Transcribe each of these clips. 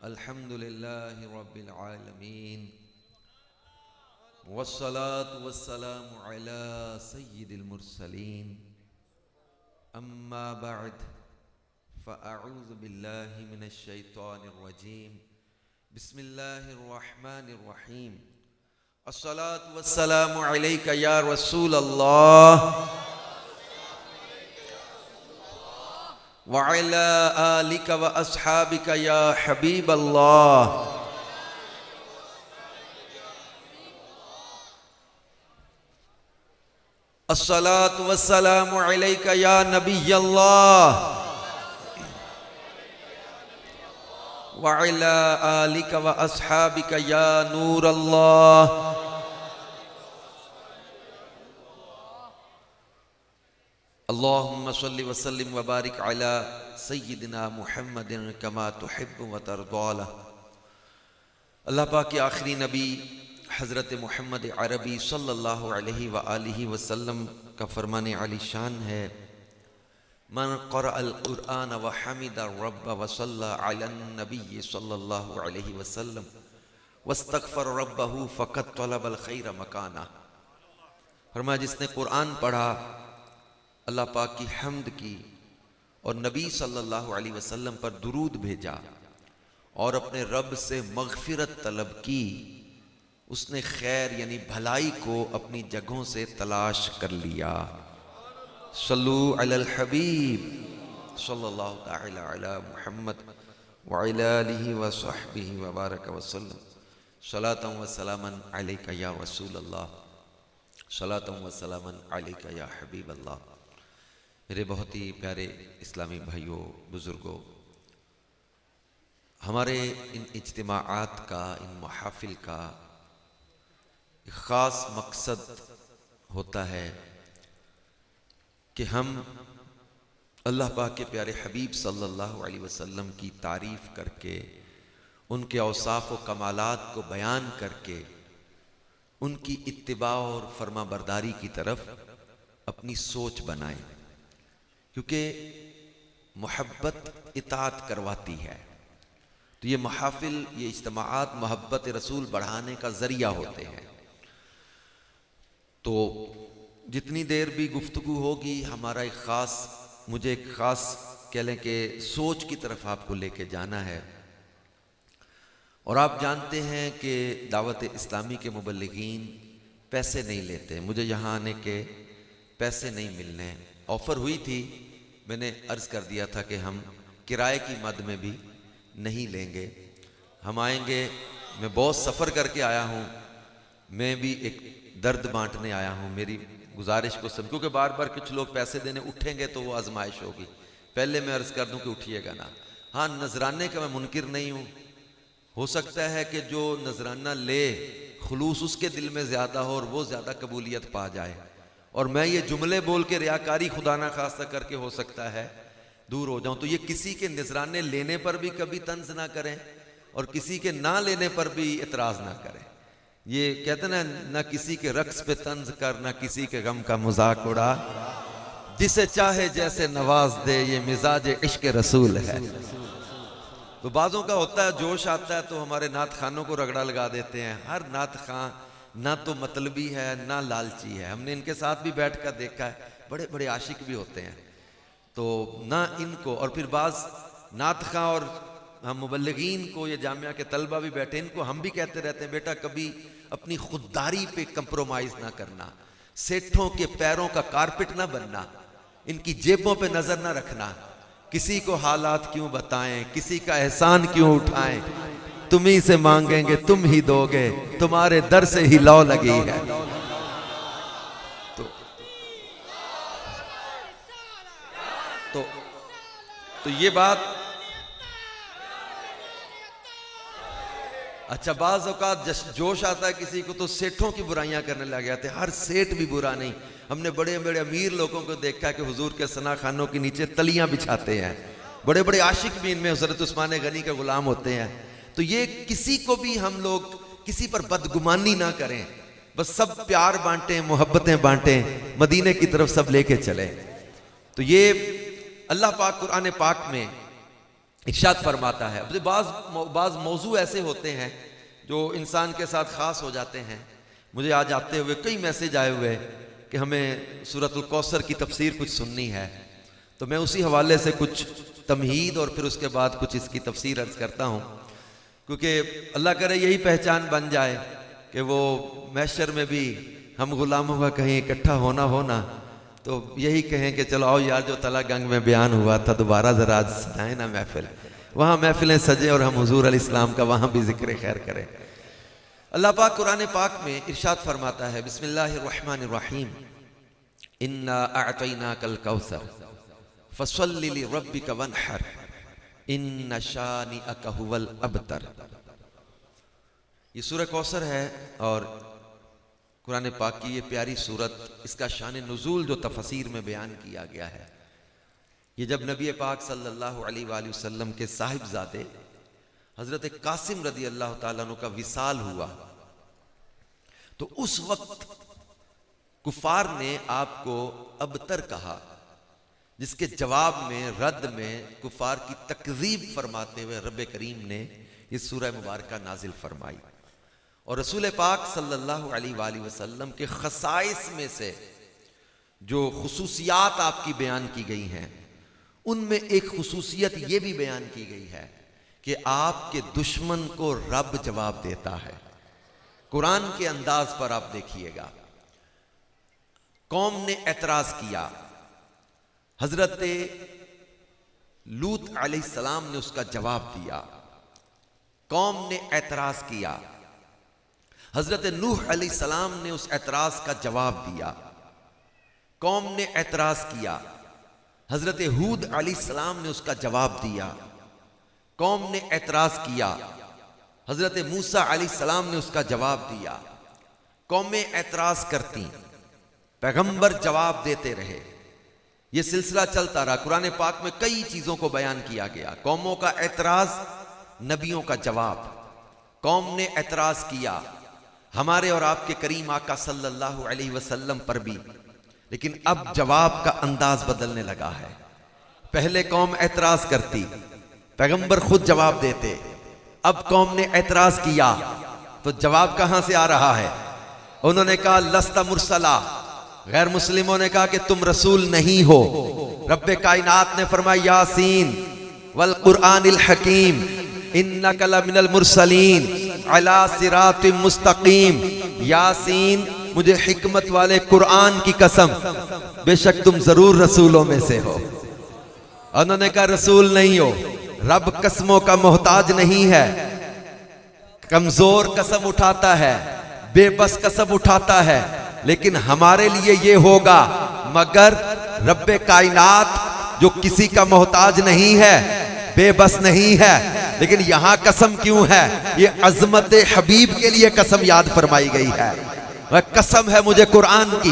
الحمد لله رب العالمين والصلاة والسلام على سيد المرسلين أما بعد فأعوذ بالله من الشيطان الرجيم بسم الله الرحمن الرحيم الصلاة والسلام عليك يا رسول الله وعلى آلك وأصحابك يا حبيب الله الصلاة والسلام عليك يا نبي الله وعلى آلك وأصحابك يا نور الله اللهم صل وسلم وبارك على سيدنا محمد كما تحب وترضى له۔ اللہ پاک کے آخری نبی حضرت محمد عربی صلی اللہ علیہ وآلہ وسلم کا فرمان علی شان ہے، من قرأ القرآن وحمد الرب وصلى على النبی صلی اللہ علیہ وسلم واستغفر ربہ فقد طلب الخیر مکانا۔ فرمایا جس نے قرآن پڑھا، اللہ پاک کی حمد کی اور نبی صلی اللہ علیہ وسلم پر درود بھیجا اور اپنے رب سے مغفرت طلب کی، اس نے خیر یعنی بھلائی کو اپنی جگہوں سے تلاش کر لیا۔ صلو علی الحبیب صلی اللہ تعالی علی محمد وعلی آلہ وصحبہ وبارک وسلم۔ صلاۃ و سلاما علیک یا رسول اللہ، صلاۃ و سلاما علیک یا حبیب اللہ۔ میرے بہت ہی پیارے اسلامی بھائیوں، بزرگوں، ہمارے ان اجتماعات کا، ان محافل کا ایک خاص مقصد ہوتا ہے کہ ہم اللہ پاک کے پیارے حبیب صلی اللہ علیہ وسلم کی تعریف کر کے، ان کے اوصاف و کمالات کو بیان کر کے، ان کی اتباع اور فرما برداری کی طرف اپنی سوچ بنائیں، کیونکہ محبت اطاعت کرواتی ہے۔ تو یہ محافل، یہ اجتماعات محبت رسول بڑھانے کا ذریعہ ہوتے ہیں۔ تو جتنی دیر بھی گفتگو ہوگی، ہمارا مجھے ایک خاص کہہ لیں کہ سوچ کی طرف آپ کو لے کے جانا ہے۔ اور آپ جانتے ہیں کہ دعوت اسلامی کے مبلغین پیسے نہیں لیتے، مجھے یہاں آنے کے پیسے نہیں ملنے۔ آفر ہوئی تھی، میں نے عرض کر دیا تھا کہ ہم کرائے کی مد میں بھی نہیں لیں گے، ہم آئیں گے۔ میں بہت سفر کر کے آیا ہوں، میں بھی ایک درد بانٹنے آیا ہوں۔ میری گزارش کو سب، کیونکہ بار بار کچھ لوگ پیسے دینے اٹھیں گے تو وہ آزمائش ہوگی، پہلے میں عرض کر دوں کہ اٹھیے گا نا۔ ہاں، نذرانے کا میں منکر نہیں ہوں، ہو سکتا ہے کہ جو نذرانہ لے خلوص اس کے دل میں زیادہ ہو اور وہ زیادہ قبولیت پا جائے، اور میں یہ جملے بول کے ریاکاری خدا نہ خواستہ کر کے ہو سکتا ہے دور ہو جاؤں۔ تو یہ کسی کے نذرانے لینے پر بھی کبھی طنز نہ کریں اور کسی کے نہ لینے پر بھی اعتراض نہ کریں۔ یہ کہتے ہیں نہ کسی کے رقص پہ طنز کر، نہ کسی کے غم کا مذاق اڑا، جسے چاہے جیسے نواز دے، یہ مزاج عشق رسول ہے۔ تو بعضوں کا ہوتا ہے جوش آتا ہے تو ہمارے نعت خانوں کو رگڑا لگا دیتے ہیں۔ ہر نعت خان نہ تو مطلبی ہے نہ لالچی ہے، ہم نے ان کے ساتھ بھی بیٹھ کر دیکھا ہے، بڑے بڑے عاشق بھی ہوتے ہیں۔ تو نہ ان کو، اور پھر بعض نعت خواں اور ہم مبلغین کو، یہ جامعہ کے طلبہ بھی بیٹھے، ان کو ہم بھی کہتے رہتے ہیں بیٹا کبھی اپنی خودداری پہ کمپرومائز نہ کرنا، سیٹھوں کے پیروں کا کارپٹ نہ بننا، ان کی جیبوں پہ نظر نہ رکھنا، کسی کو حالات کیوں بتائیں، کسی کا احسان کیوں اٹھائیں، تم ہی سے مانگیں گے تم ہی دو گے، تمہارے در سے ہی لو لگی ہے۔ تو یہ بات، اچھا بعض اوقات جوش آتا ہے کسی کو تو سیٹھوں کی برائیاں کرنے لگ جاتے ہیں۔ ہر سیٹ بھی برا نہیں، ہم نے بڑے بڑے امیر لوگوں کو دیکھا کہ حضور کے ثنا خانوں کے نیچے تلیاں بچھاتے ہیں، بڑے بڑے عاشق بھی ان میں حضرت عثمان غنی کے غلام ہوتے ہیں۔ تو یہ کسی کو بھی ہم لوگ کسی پر بدگمانی نہ کریں، بس سب پیار بانٹیں، محبتیں بانٹیں، مدینے کی طرف سب لے کے چلیں۔ تو یہ اللہ پاک قرآن پاک میں ارشاد فرماتا ہے، بعض موضوع ایسے ہوتے ہیں جو انسان کے ساتھ خاص ہو جاتے ہیں. مجھے آج آتے ہوئے کئی میسیج آئے ہوئے کہ ہمیں سورۃ الکوثر کی تفسیر کچھ سننی ہے، تو میں اسی حوالے سے کچھ تمہید اور پھر اس کے بعد کچھ اس کی تفسیر عرض کرتا ہوں، کیونکہ اللہ کرے یہی پہچان بن جائے کہ وہ محشر میں بھی ہم غلاموں کا کہیں اکٹھا ہونا تو یہی کہیں کہ چلو آؤ یار جو تلا گنگ میں بیان ہوا تھا دوبارہ ذرا سجائیں نا محفل، وہاں محفلیں سجیں اور ہم حضور علیہ السلام کا وہاں بھی ذکر خیر کریں. اللہ پاک قرآن پاک میں ارشاد فرماتا ہے، بسم اللہ الرحمن الرحیم، انا اعطیناک الکوثر فصل لربک وانحر ان شانئک ھو الابتر. یہ سورہ کوثر ہے اور قرآن پاک کی یہ پیاری سورت، اس کا شان نزول جو تفسیر میں بیان کیا گیا ہے، یہ جب نبی پاک صلی اللہ علیہ وآلہ وسلم کے صاحبزادے حضرت قاسم رضی اللہ تعالیٰ عنہ کا وصال ہوا تو اس وقت کفار نے آپ کو ابتر کہا، جس کے جواب میں رد میں کفار کی تکذیب فرماتے ہوئے رب کریم نے یہ سورہ مبارکہ نازل فرمائی. اور رسول پاک صلی اللہ علیہ وآلہ وسلم کے خصائص میں سے جو خصوصیات آپ کی بیان کی گئی ہیں، ان میں ایک خصوصیت یہ بھی بیان کی گئی ہے کہ آپ کے دشمن کو رب جواب دیتا ہے. قرآن کے انداز پر آپ دیکھیے گا، قوم نے اعتراض کیا، حضرت لوط علیہ السلام نے اس کا جواب دیا. قوم نے اعتراض کیا، حضرت نوح علیہ السلام نے اس اعتراض کا جواب دیا. قوم نے اعتراض کیا، حضرت ہود علیہ السلام نے اس کا جواب دیا. قوم نے اعتراض کیا، حضرت موسیٰ علیہ السلام نے اس کا جواب دیا. قومیں اعتراض کرتی، پیغمبر جواب دیتے رہے. یہ سلسلہ چلتا رہا. قرآن پاک میں کئی چیزوں کو بیان کیا گیا، قوموں کا اعتراض، نبیوں کا جواب. قوم نے اعتراض کیا ہمارے اور آپ کے کریم آقا صلی اللہ علیہ وسلم پر بھی، لیکن اب جواب کا انداز بدلنے لگا ہے. پہلے قوم اعتراض کرتی، پیغمبر خود جواب دیتے. اب قوم نے اعتراض کیا تو جواب کہاں سے آ رہا ہے؟ انہوں نے کہا لست مرسلا، غیر مسلموں نے کہا کہ تم رسول نہیں ہو. رب کائنات نے فرمایا یاسین والقرآن الحکیم انک لمن المرسلین علی صراط مستقیم. یاسین، مجھے حکمت والے قرآن کی قسم، بے شک تم ضرور رسولوں میں سے ہو. انہوں نے کہا رسول نہیں ہو. رب قسموں کا محتاج نہیں ہے، کمزور قسم اٹھاتا ہے، بے بس قسم اٹھاتا ہے، لیکن ہمارے لیے یہ ہوگا. مگر رب کائنات جو کسی کا محتاج نہیں ہے، بے بس نہیں ہے، لیکن یہاں قسم کیوں ہے؟ یہ عظمت حبیب کے لیے قسم یاد فرمائی گئی ہے. قسم ہے مجھے قرآن کی،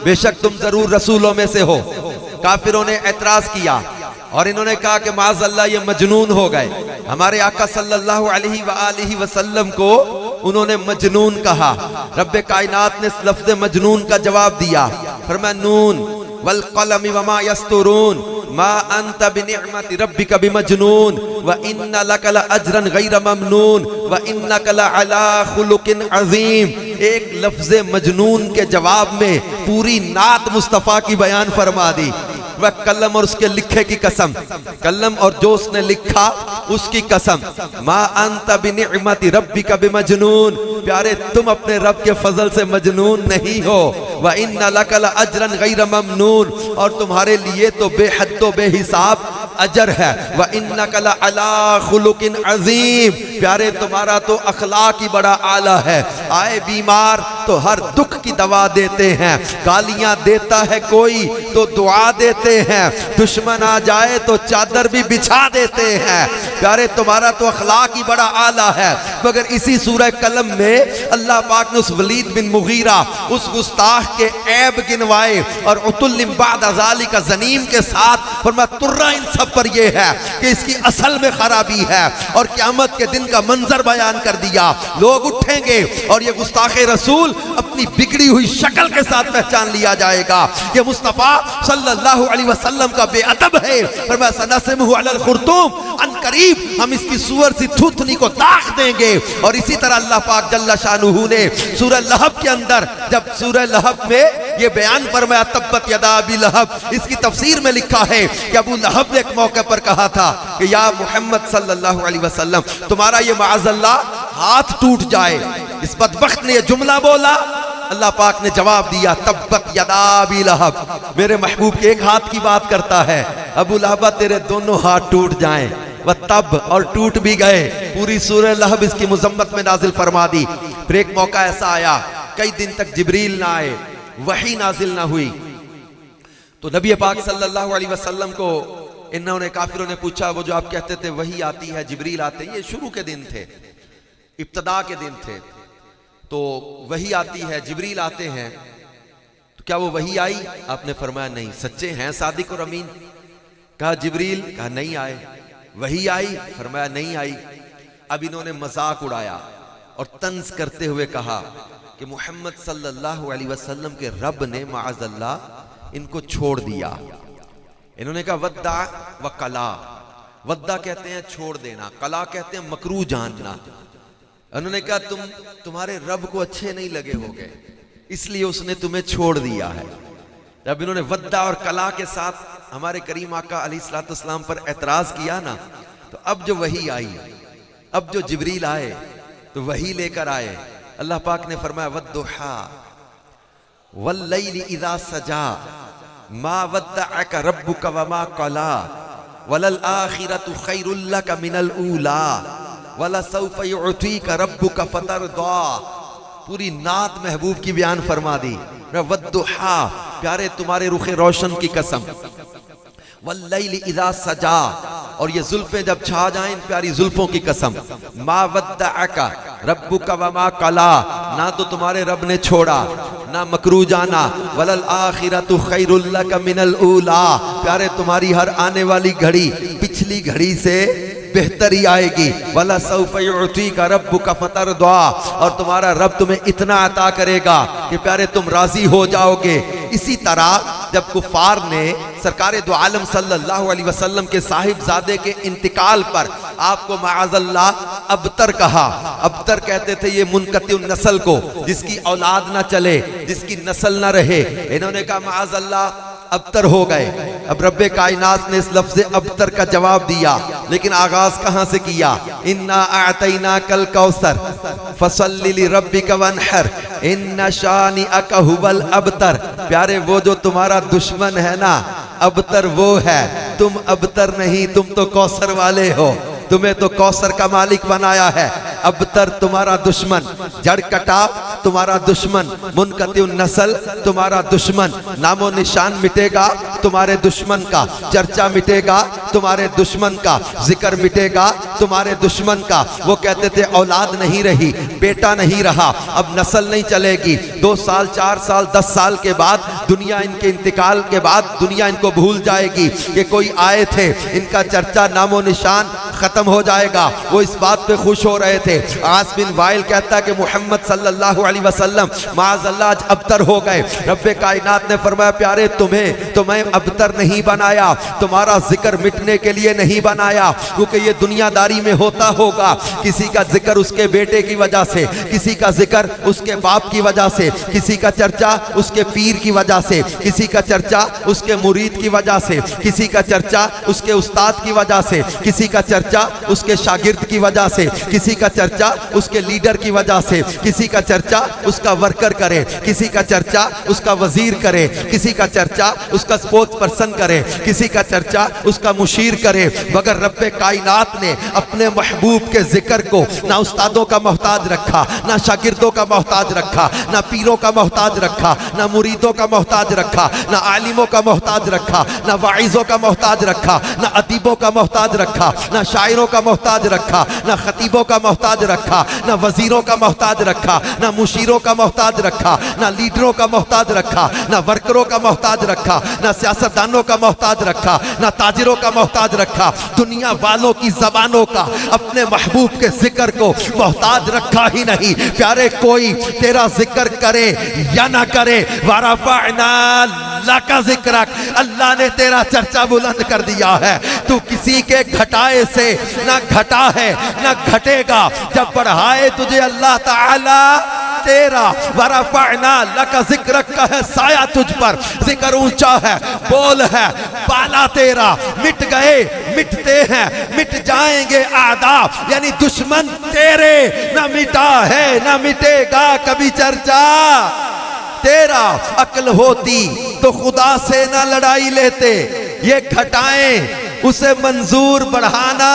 بے شک تم ضرور رسولوں میں سے ہو. کافروں نے اعتراض کیا اور انہوں نے کہا کہ معاذ اللہ یہ مجنون ہو گئے. ہمارے آقا صلی اللہ علیہ وآلہ وسلم کو انہوں نے مجنون کہا. رب کائنات نے اس لفظ مجنون کا جواب دیا، فرمایا نون والقلم وما یسطرون ما انت بنعمت ربک بمجنون وان لک لاجرا غیر ممنون وانک لعلی خلق عظیم. ایک لفظ مجنون کے جواب میں پوری نعت مصطفیٰ کی بیان فرما دی. وہ قلم اور اس کے لکھے کی قسم، قلم اور جو اس نے لکھا اس کی قسم. ما انت بنعمت ربک بمجنون، پیارے تم اپنے رب کے فضل سے مجنون نہیں ہو. وَإِنَّ لَكَ لَأَجْرًا غَيْرَ مَمْنُونَ، اور تمہارے لیے تو بے حد و بے حساب اجر ہے. وَإِنَّكَ لَعَلَىٰ خُلُقٍ عَظِيمٍ، پیارے تمہارا تو اخلاق ہی بڑا اعلیٰ ہے. آئے بیمار تو ہر دکھ کی دوا دیتے ہیں، گالیاں دیتا ہے کوئی تو دعا دیتے ہیں، دشمن آ جائے تو چادر بھی بچھا دیتے ہیں. پیارے تمہارا تو اخلاق ہی بڑا اعلیٰ ہے. مگر اسی سورہ قلم میں اللہ پاک نے اس ولید بن مغیرہ، اس گستاخ کے عیب گنوائے اور عتل بعد ذالک زنیم کے ساتھ فرمایا ترہ ان سب پر یہ ہے کہ اس کی اصل میں خرابی ہے. اور قیامت کے دن کا منظر بیان کر دیا. لوگ اٹھیں گے اور یہ گستاخ رسول اپنی بگڑی ہوئی شکل کے ساتھ پہچان لیا جائے گا کہ مصطفیٰ صلی اللہ علیہ وسلم کا بے ادب ہے. فرمایا سنسمہ علی الخرطوم، ان قریب ہم اس کی سور سی تھوتنی کو داغ دیں گے. اور اسی طرح اللہ پاک جل شانہ نے سورہ لہب کے اندر جب سورہ لہب میں یہ بیان فرمایا تبت یدا ابی لہب، اس کی تفسیر میں لکھا ہے کہ ابو لہب نے ایک موقع پر کہا تھا کہ یا محمد صلی اللہ علیہ وسلم تمہارا یہ معاذ اللہ ہاتھ ٹوٹ جائے. اس بدبخت نے یہ جملہ بولا، اللہ پاک نے جواب دیا تبت یدا ابی لہب. میرے محبوب کے ایک ہاتھ کی بات کرتا ہے، ابو لہب تیرے دونوں ہاتھ ٹوٹ جائیں. وہ تب اور ٹوٹ بھی گئے. پوری سورہ لہب اس کی مذمت میں نازل فرما دی. پھر ایک موقع ایسا آیا کئی دن تک جبریل نہ آئے، وحی نازل نہ ہوئی. تو نبی پاک صلی اللہ علیہ وسلم کو انہوں نے کافروں نے پوچھا وہ جو آپ کہتے تھے وحی آتی ہے جبریل آتے ہیں، یہ شروع کے دن تھے، ابتدا کے دن تھے. تو وحی آتی ہے جبریل آتے ہیں، تو کیا وہ وحی آئی؟ آپ نے فرمایا نہیں. سچے ہیں صادق اور امین؟ کہا جبریل، کہا نہیں آئے. وحی آئی؟ فرمایا نہیں آئی. اب انہوں نے مذاق اڑایا اور طنز کرتے ہوئے کہا کہ محمد صلی اللہ علیہ وسلم کے رب نے معاذ اللہ ان کو چھوڑ دیا. انہوں نے کہا ودع وقلا. ودع کہتے ہیں چھوڑ دینا، قلا کہتے ہیں مکروہ جاننا. انہوں نے کہا تمہارے رب کو اچھے نہیں لگے ہوگے اس لیے اس نے تمہیں چھوڑ دیا ہے. جب انہوں نے ودع اور قلا کے ساتھ ہمارے کریم آقا علیہ الصلوۃ والسلام پر اعتراض کیا نا، تو اب جو وحی آئی، اب جو جبریل آئے تو وحی لے کر آئے. اللہ پاک نے فرمایا والضحیٰ واللیل اذا سجا ما ودعک ربک وما قلا وللآخرۃ خیر لک من الاولی وَلَسَوْفَ يُعْطِيكَ رَبُّكَ فَتَرْضَىٰ. پوری نعت محبوب کی بیان فرما دی. وَالضُّحَىٰ پیارے تمہارے رخ روشن کی قسم، وَاللَّيْلِ اِذَا سَجَا اور یہ زلفیں جب چھا جائیں پیاری زلفوں کی قسم. مَا وَدَّعَكَ رَبُّكَ وَمَا قَلَا نہ تو تمہارے رب نے چھوڑا نہ مکروہ جانا. وَلَلْآخِرَةُ خَيْرٌ لَكَ مِنَ الْأُولَىٰ پیارے تمہاری ہر آنے والی گھڑی پچھلی گھڑی سے بہتر ہی آئے گی. وَلَسَوْفَ يُعْطِيكَ رَبُّكَ فَتَرْضَىٰ اور تمہارا رب تمہیں اتنا عطا کرے گا کہ پیارے تم راضی ہو جاؤ گے. اسی طرح جب کفار نے سرکار دو عالم صلی اللہ علیہ وسلم کے صاحب زادے کے انتقال پر آپ کو معاذ اللہ ابتر کہا. ابتر کہتے تھے یہ منقطع النسل کو، جس کی اولاد نہ چلے، جس کی نسل نہ رہے. انہوں نے کہا معاذ اللہ ابتر ہو گئے. اب رب کائنات نے اس لفظ ابتر کا جواب دیا، لیکن آغاز کہاں سے کیا؟ انا اعطیناک الکوثر فصل لربک وانحر ان شانئک ھو الابتر. پیارے وہ جو تمہارا دشمن ہے نا ابتر وہ ہے، تم ابتر نہیں، تم تو کوثر والے ہو. تمہیں تو کوثر کا مالک بنایا ہے. ابتر تمہارا دشمن، جڑ کٹا تمہارا دشمن، منقطع النسل تمہارا دشمن، نام و نشان مٹے گا تمہارے دشمن کا، چرچا مٹے گا تمہارے دشمن کا، ذکر مٹے گا تمہارے دشمن کا. وہ کہتے تھے اولاد نہیں رہی، بیٹا نہیں رہا، اب نسل نہیں چلے گی. 2 سال 4 سال 10 سال کے بعد دنیا ان کے انتقال کے بعد دنیا ان کو بھول جائے گی کہ کوئی آئے تھے. ان کا چرچا نام و نشان ختم ہو جائے گا. وہ اس بات پہ خوش ہو رہے تھے. عاص بن وائل کہتا ہے کہ محمد صلی اللہ علیہ وسلم معاذ اللہ آج ابتر ہو گئے. رب کائنات نے فرمایا پیارے تمہیں ابتر نہیں بنایا، تمہارا ذکر مٹنے کے لیے نہیں بنایا، کیونکہ یہ دنیا داری میں ہوتا ہوگا. کسی کا ذکر اس کے بیٹے کی وجہ سے، کسی کا ذکر اس کے باپ کی وجہ سے، کسی کا چرچا اس کے پیر کی وجہ سے، کسی کا چرچا اس کے مرید کی وجہ سے، کسی کا چرچا اس کے استاد کی وجہ سے، کسی کا چرچا اس کے شاگرد کی وجہ سے، کسی کا چرچا اس کے لیڈر کی وجہ سے، کسی کا چرچا اس کا ورکر کرے، کسی کا چرچا اس کا وزیر کرے، کسی کا چرچا اس کا سپورٹس پرسن کرے، کسی کا چرچا اس کا مشیر کرے. مگر رب کائنات نے اپنے محبوب کے ذکر کو نہ استادوں کا محتاج رکھا، نہ شاگردوں کا محتاج رکھا، نہ پیروں کا محتاج رکھا، نہ مریدوں کا محتاج رکھا، نہ عالموں کا محتاج رکھا، نہ واعظوں کا محتاج رکھا، نہ ادیبوں کا محتاج رکھا، نہ شاعروں کا محتاج رکھا، نہ خطیبوں کا محتاج رکھا، نہ وزیروں کا محتاج رکھا، نہ مشیروں کا محتاج رکھا، نہ لیڈروں کا محتاج رکھا، نہ ورکروں کا محتاج رکھا، نہ سیاستدانوں کا محتاج رکھا، نہ تاجروں کا محتاج رکھا، دنیا والوں کی زبانوں کا اپنے محبوب کے ذکر کو محتاج رکھا ہی نہیں۔ پیارے کوئی تیرا ذکر کرے یا نہ کرے، وَرَفَعْنَا لَكَ ذِكْرَكَ، اللہ نے تیرا چرچا بلند کر دیا ہے۔ تو کسی کے گھٹائے سے نہ گھٹا ہے نہ گھٹے گا، جب بڑھائے تجھے اللہ تعالی تیرا، وَرَفَعْنَا لَكَ ذِكْرَكَ کا ہے سایہ تجھ پر، ذکر اونچا ہے، بول ہے، بالا تیرا، مٹ گئے مٹتے ہیں، مٹ جائیں گے اعداء، یعنی دشمن تیرے، نہ مٹا ہے نہ مٹے گا کبھی چرچا تیرا۔ عقل ہوتی تو خدا سے نہ لڑائی لیتے، یہ گھٹائیں اسے منظور بڑھانا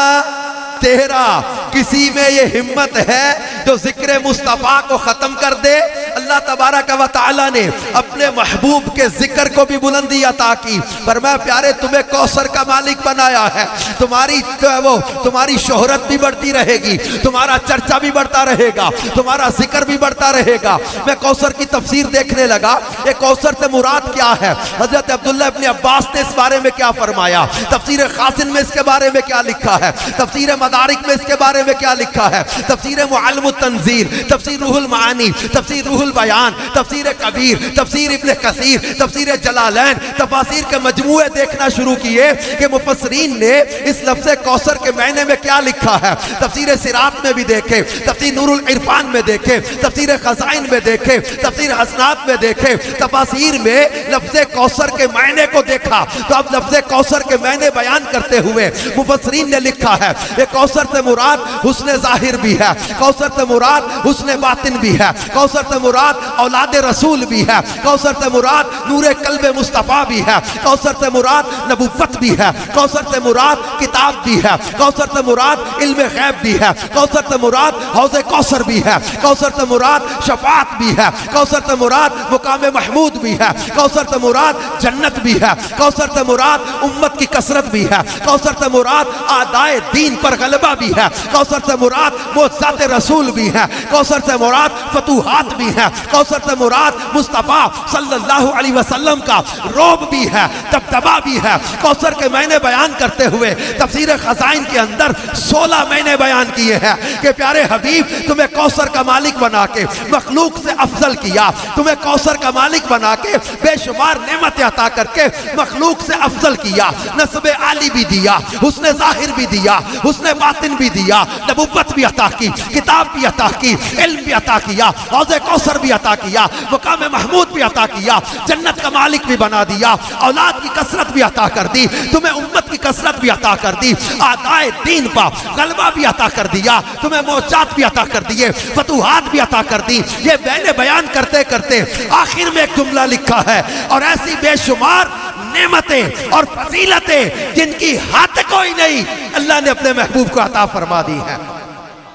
تیرا۔ کسی میں یہ ہمت ہے جو ذکر مصطفیٰ کو ختم کر دے؟ اللہ تبارک و تعالی نے اپنے محبوب کے ذکر کو بھی بلندی عطا کی، فرمایا پیارے تمہیں کوثر کا مالک بنایا ہے، تمہاری شہرت بھی بڑھتی رہے گی، تمہارا چرچا بھی بڑھتا رہے گا، تمہارا ذکر بھی بڑھتا رہے گا۔ میں کوثر کی تفسیر دیکھنے لگا، یہ کوثر سے مراد کیا ہے؟ حضرت عبداللہ ابن عباس نے اس بارے میں کیا فرمایا، تفسیر خازن میں اس کے بارے میں کیا لکھا ہے، تفسیر مدارک میں اس کے بارے میں کیا لکھا ہے، تفسیر معلم التنزیل، تفسیر روح المعانی، تفسیر روح البیان، تفسیر کبیر، تفسیر ابن کثیر، تفسیر جلالین، تفاسیر کے مجموعے دیکھنا شروع کیے کہ مفسرین نے اس لفظ کوثر کے معنی میں کیا لکھا ہے۔ تفسیر صراط میں بھی دیکھے، تفسیر نور العرفان میں دیکھے، تفسیر خزائن میں دیکھے، تفسیر حسنات میں دیکھے، تفاسیر میں لفظ کوثر کے معنی کو دیکھا تو اب لفظ کوثر کے معنی بیان کرتے ہوئے مفسرین نے لکھا ہے یہ کوثر سے مراد حسن ظاہر بھی ہے، کوثر سے مراد حسن باطن بھی ہے، کوثر سے مراد اولاد رسول بھی ہے، کوثر سے مراد نور قلب مصطفیٰ بھی ہے، کوثر سے مراد نبوت بھی ہے، کوثر سے مراد کتاب بھی ہے، کوثر سے مراد علم غیب بھی ہے، کوثر سے مراد حوض کوثر بھی ہے، کوثر سے مراد شفاعت بھی ہے، کوثر سے مراد مقام محمود بھی ہے، کوثر سے مراد جنت بھی ہے، کوثر سے مراد امت کی کثرت بھی ہے، کوثر سے مراد اعدائے دین پر غلبہ بھی ہے، کوثر سے مراد معجزات رسول بھی ہے، کوثر سے مراد فتوحات بھی ہے، کوثر سے مراد مصطفیٰ صلی اللہ علیہ وسلم کا روب بھی ہے، دبدبا بھی ہے۔ کوثر کے معنی بیان کرتے ہوئے تفسیر خزائن کے اندر 16 معنی بیان کیے ہیں کہ پیارے حبیب تمہیں کوثر کا مالک بنا کے مخلوق سے افضل کیا، تمہیں کوثر کا مالک بنا کے بے شمار نعمت عطا کر کے مخلوق سے افضل کیا، نسب عالی بھی دیا، حسن ظاہر بھی دیا، حسن باطن بھی دیا، نبوت بھی عطا کی، کتاب بھی عطا کی، علم بھی عطا کیا، حوض کوثر بھی عطا کیا، مقام محمود بھی عطا کیا، جنت کا مالک بھی بنا دیا، اولاد کی کثرت بھی عطا کر دی، تمہیں امت کی کثرت بھی عطا کر دی، اعدائے دین پر غلبہ بھی عطا کر دیا، تمہیں معجزات بھی عطا کر دیے، فتوحات بھی عطا کر دی۔ یہ میں نے بیان کرتے کرتے آخر میں ایک جملہ لکھا ہے، اور ایسی بے شمار نعمتیں اور فضیلتیں جن کی حد کوئی نہیں اللہ نے اپنے محبوب کو عطا فرما دی ہے۔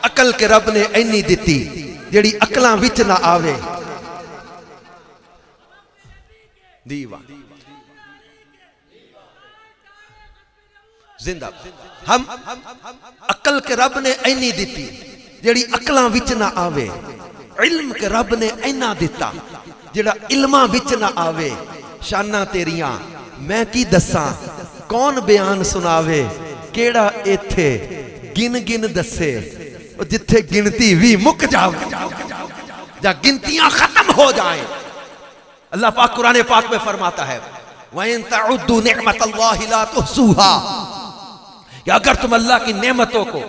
عقل کے رب نے اینی دیتی جیڑی عقلاں وچ نہ آوے۔ دیوا زندہ ہم عقل کے رب نے اینی دیتی جیڑی عقلاں وچ نہ آوے، علم کے رب نے اینا دیتا جیڑا علماں وچ نہ آوے۔ شانہ تیریاں میں کی دساں کون بیان سناوے، کیڑا ایتھے گن گن دسے، جتھے گنتی بھی مک جاوے، جا گنتیاں ختم ہو جائیں۔ اللہ پاک قرآن پاک میں فرماتا ہے وَإِن تَعُدُّوا نِعْمَةَ اللَّهِ لَا تُحْصُوهَا، کہ اگر تم اللہ کی نعمتوں کو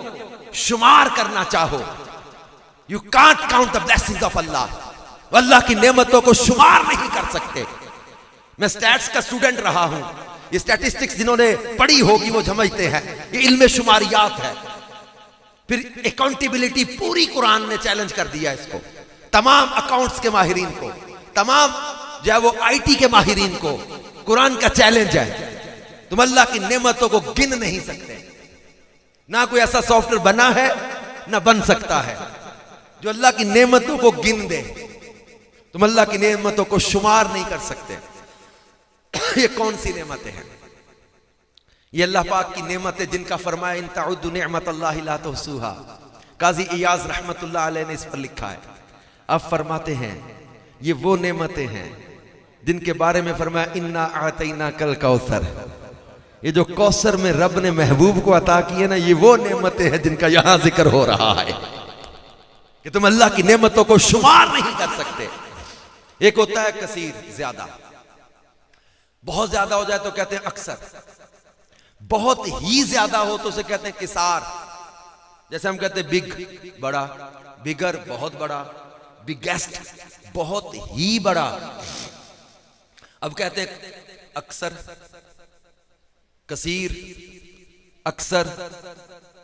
شمار کرنا چاہو، you can't count the blessings of Allah، اللہ کی نعمتوں کو شمار نہیں کر سکتے۔ میں سٹیٹس کا سٹوڈنٹ رہا ہوں، یہ سٹیٹسٹکس جنہوں نے پڑھی ہوگی وہ سمجھتے ہیں یہ علم شماریات ہے۔ پھر اکاؤنٹیبلٹی پوری قرآن نے چیلنج کر دیا اس کو، تمام اکاؤنٹس کے ماہرین کو، تمام جو ہے وہ آئی ٹی کے ماہرین کو قرآن کا چیلنج ہے، تم اللہ کی نعمتوں کو گن نہیں سکتے۔ نہ کوئی ایسا سافٹ ویئر بنا ہے نہ بن سکتا ہے جو اللہ کی نعمتوں کو گن دے۔ تم اللہ کی نعمتوں کو شمار نہیں کر سکتے۔ یہ کون سی نعمتیں ہیں؟ یہ اللہ پاک کی نعمت ہے جن کا فرمایا ان تعدوا نعمت اللہ لا تحصوها. قاضی ایاز رحمت اللہ علیہ نے اس پر لکھا ہے. اب فرماتے ہیں یہ وہ نعمتیں ہیں جن کے بارے میں فرمایا انا اعطیناک الکوثر. یہ جو کوثر میں رب نے محبوب کو عطا کی ہے نا، یہ وہ نعمتیں ہیں جن کا یہاں ذکر ہو رہا ہے کہ تم اللہ کی نعمتوں کو شمار نہیں کر سکتے. ایک ہوتا ہے کثیر، زیادہ، بہت زیادہ ہو جائے تو کہتے ہیں اکثر، بہت ہی زیادہ ہو تو اسے کہتے ہیں کثار. جیسے ہم کہتے ہیں بگ، بڑا، بگر، بہت بڑا، بگیسٹ، بہت ہی بڑا. اب کہتے ہیں اکثر، کثیر، اکثر،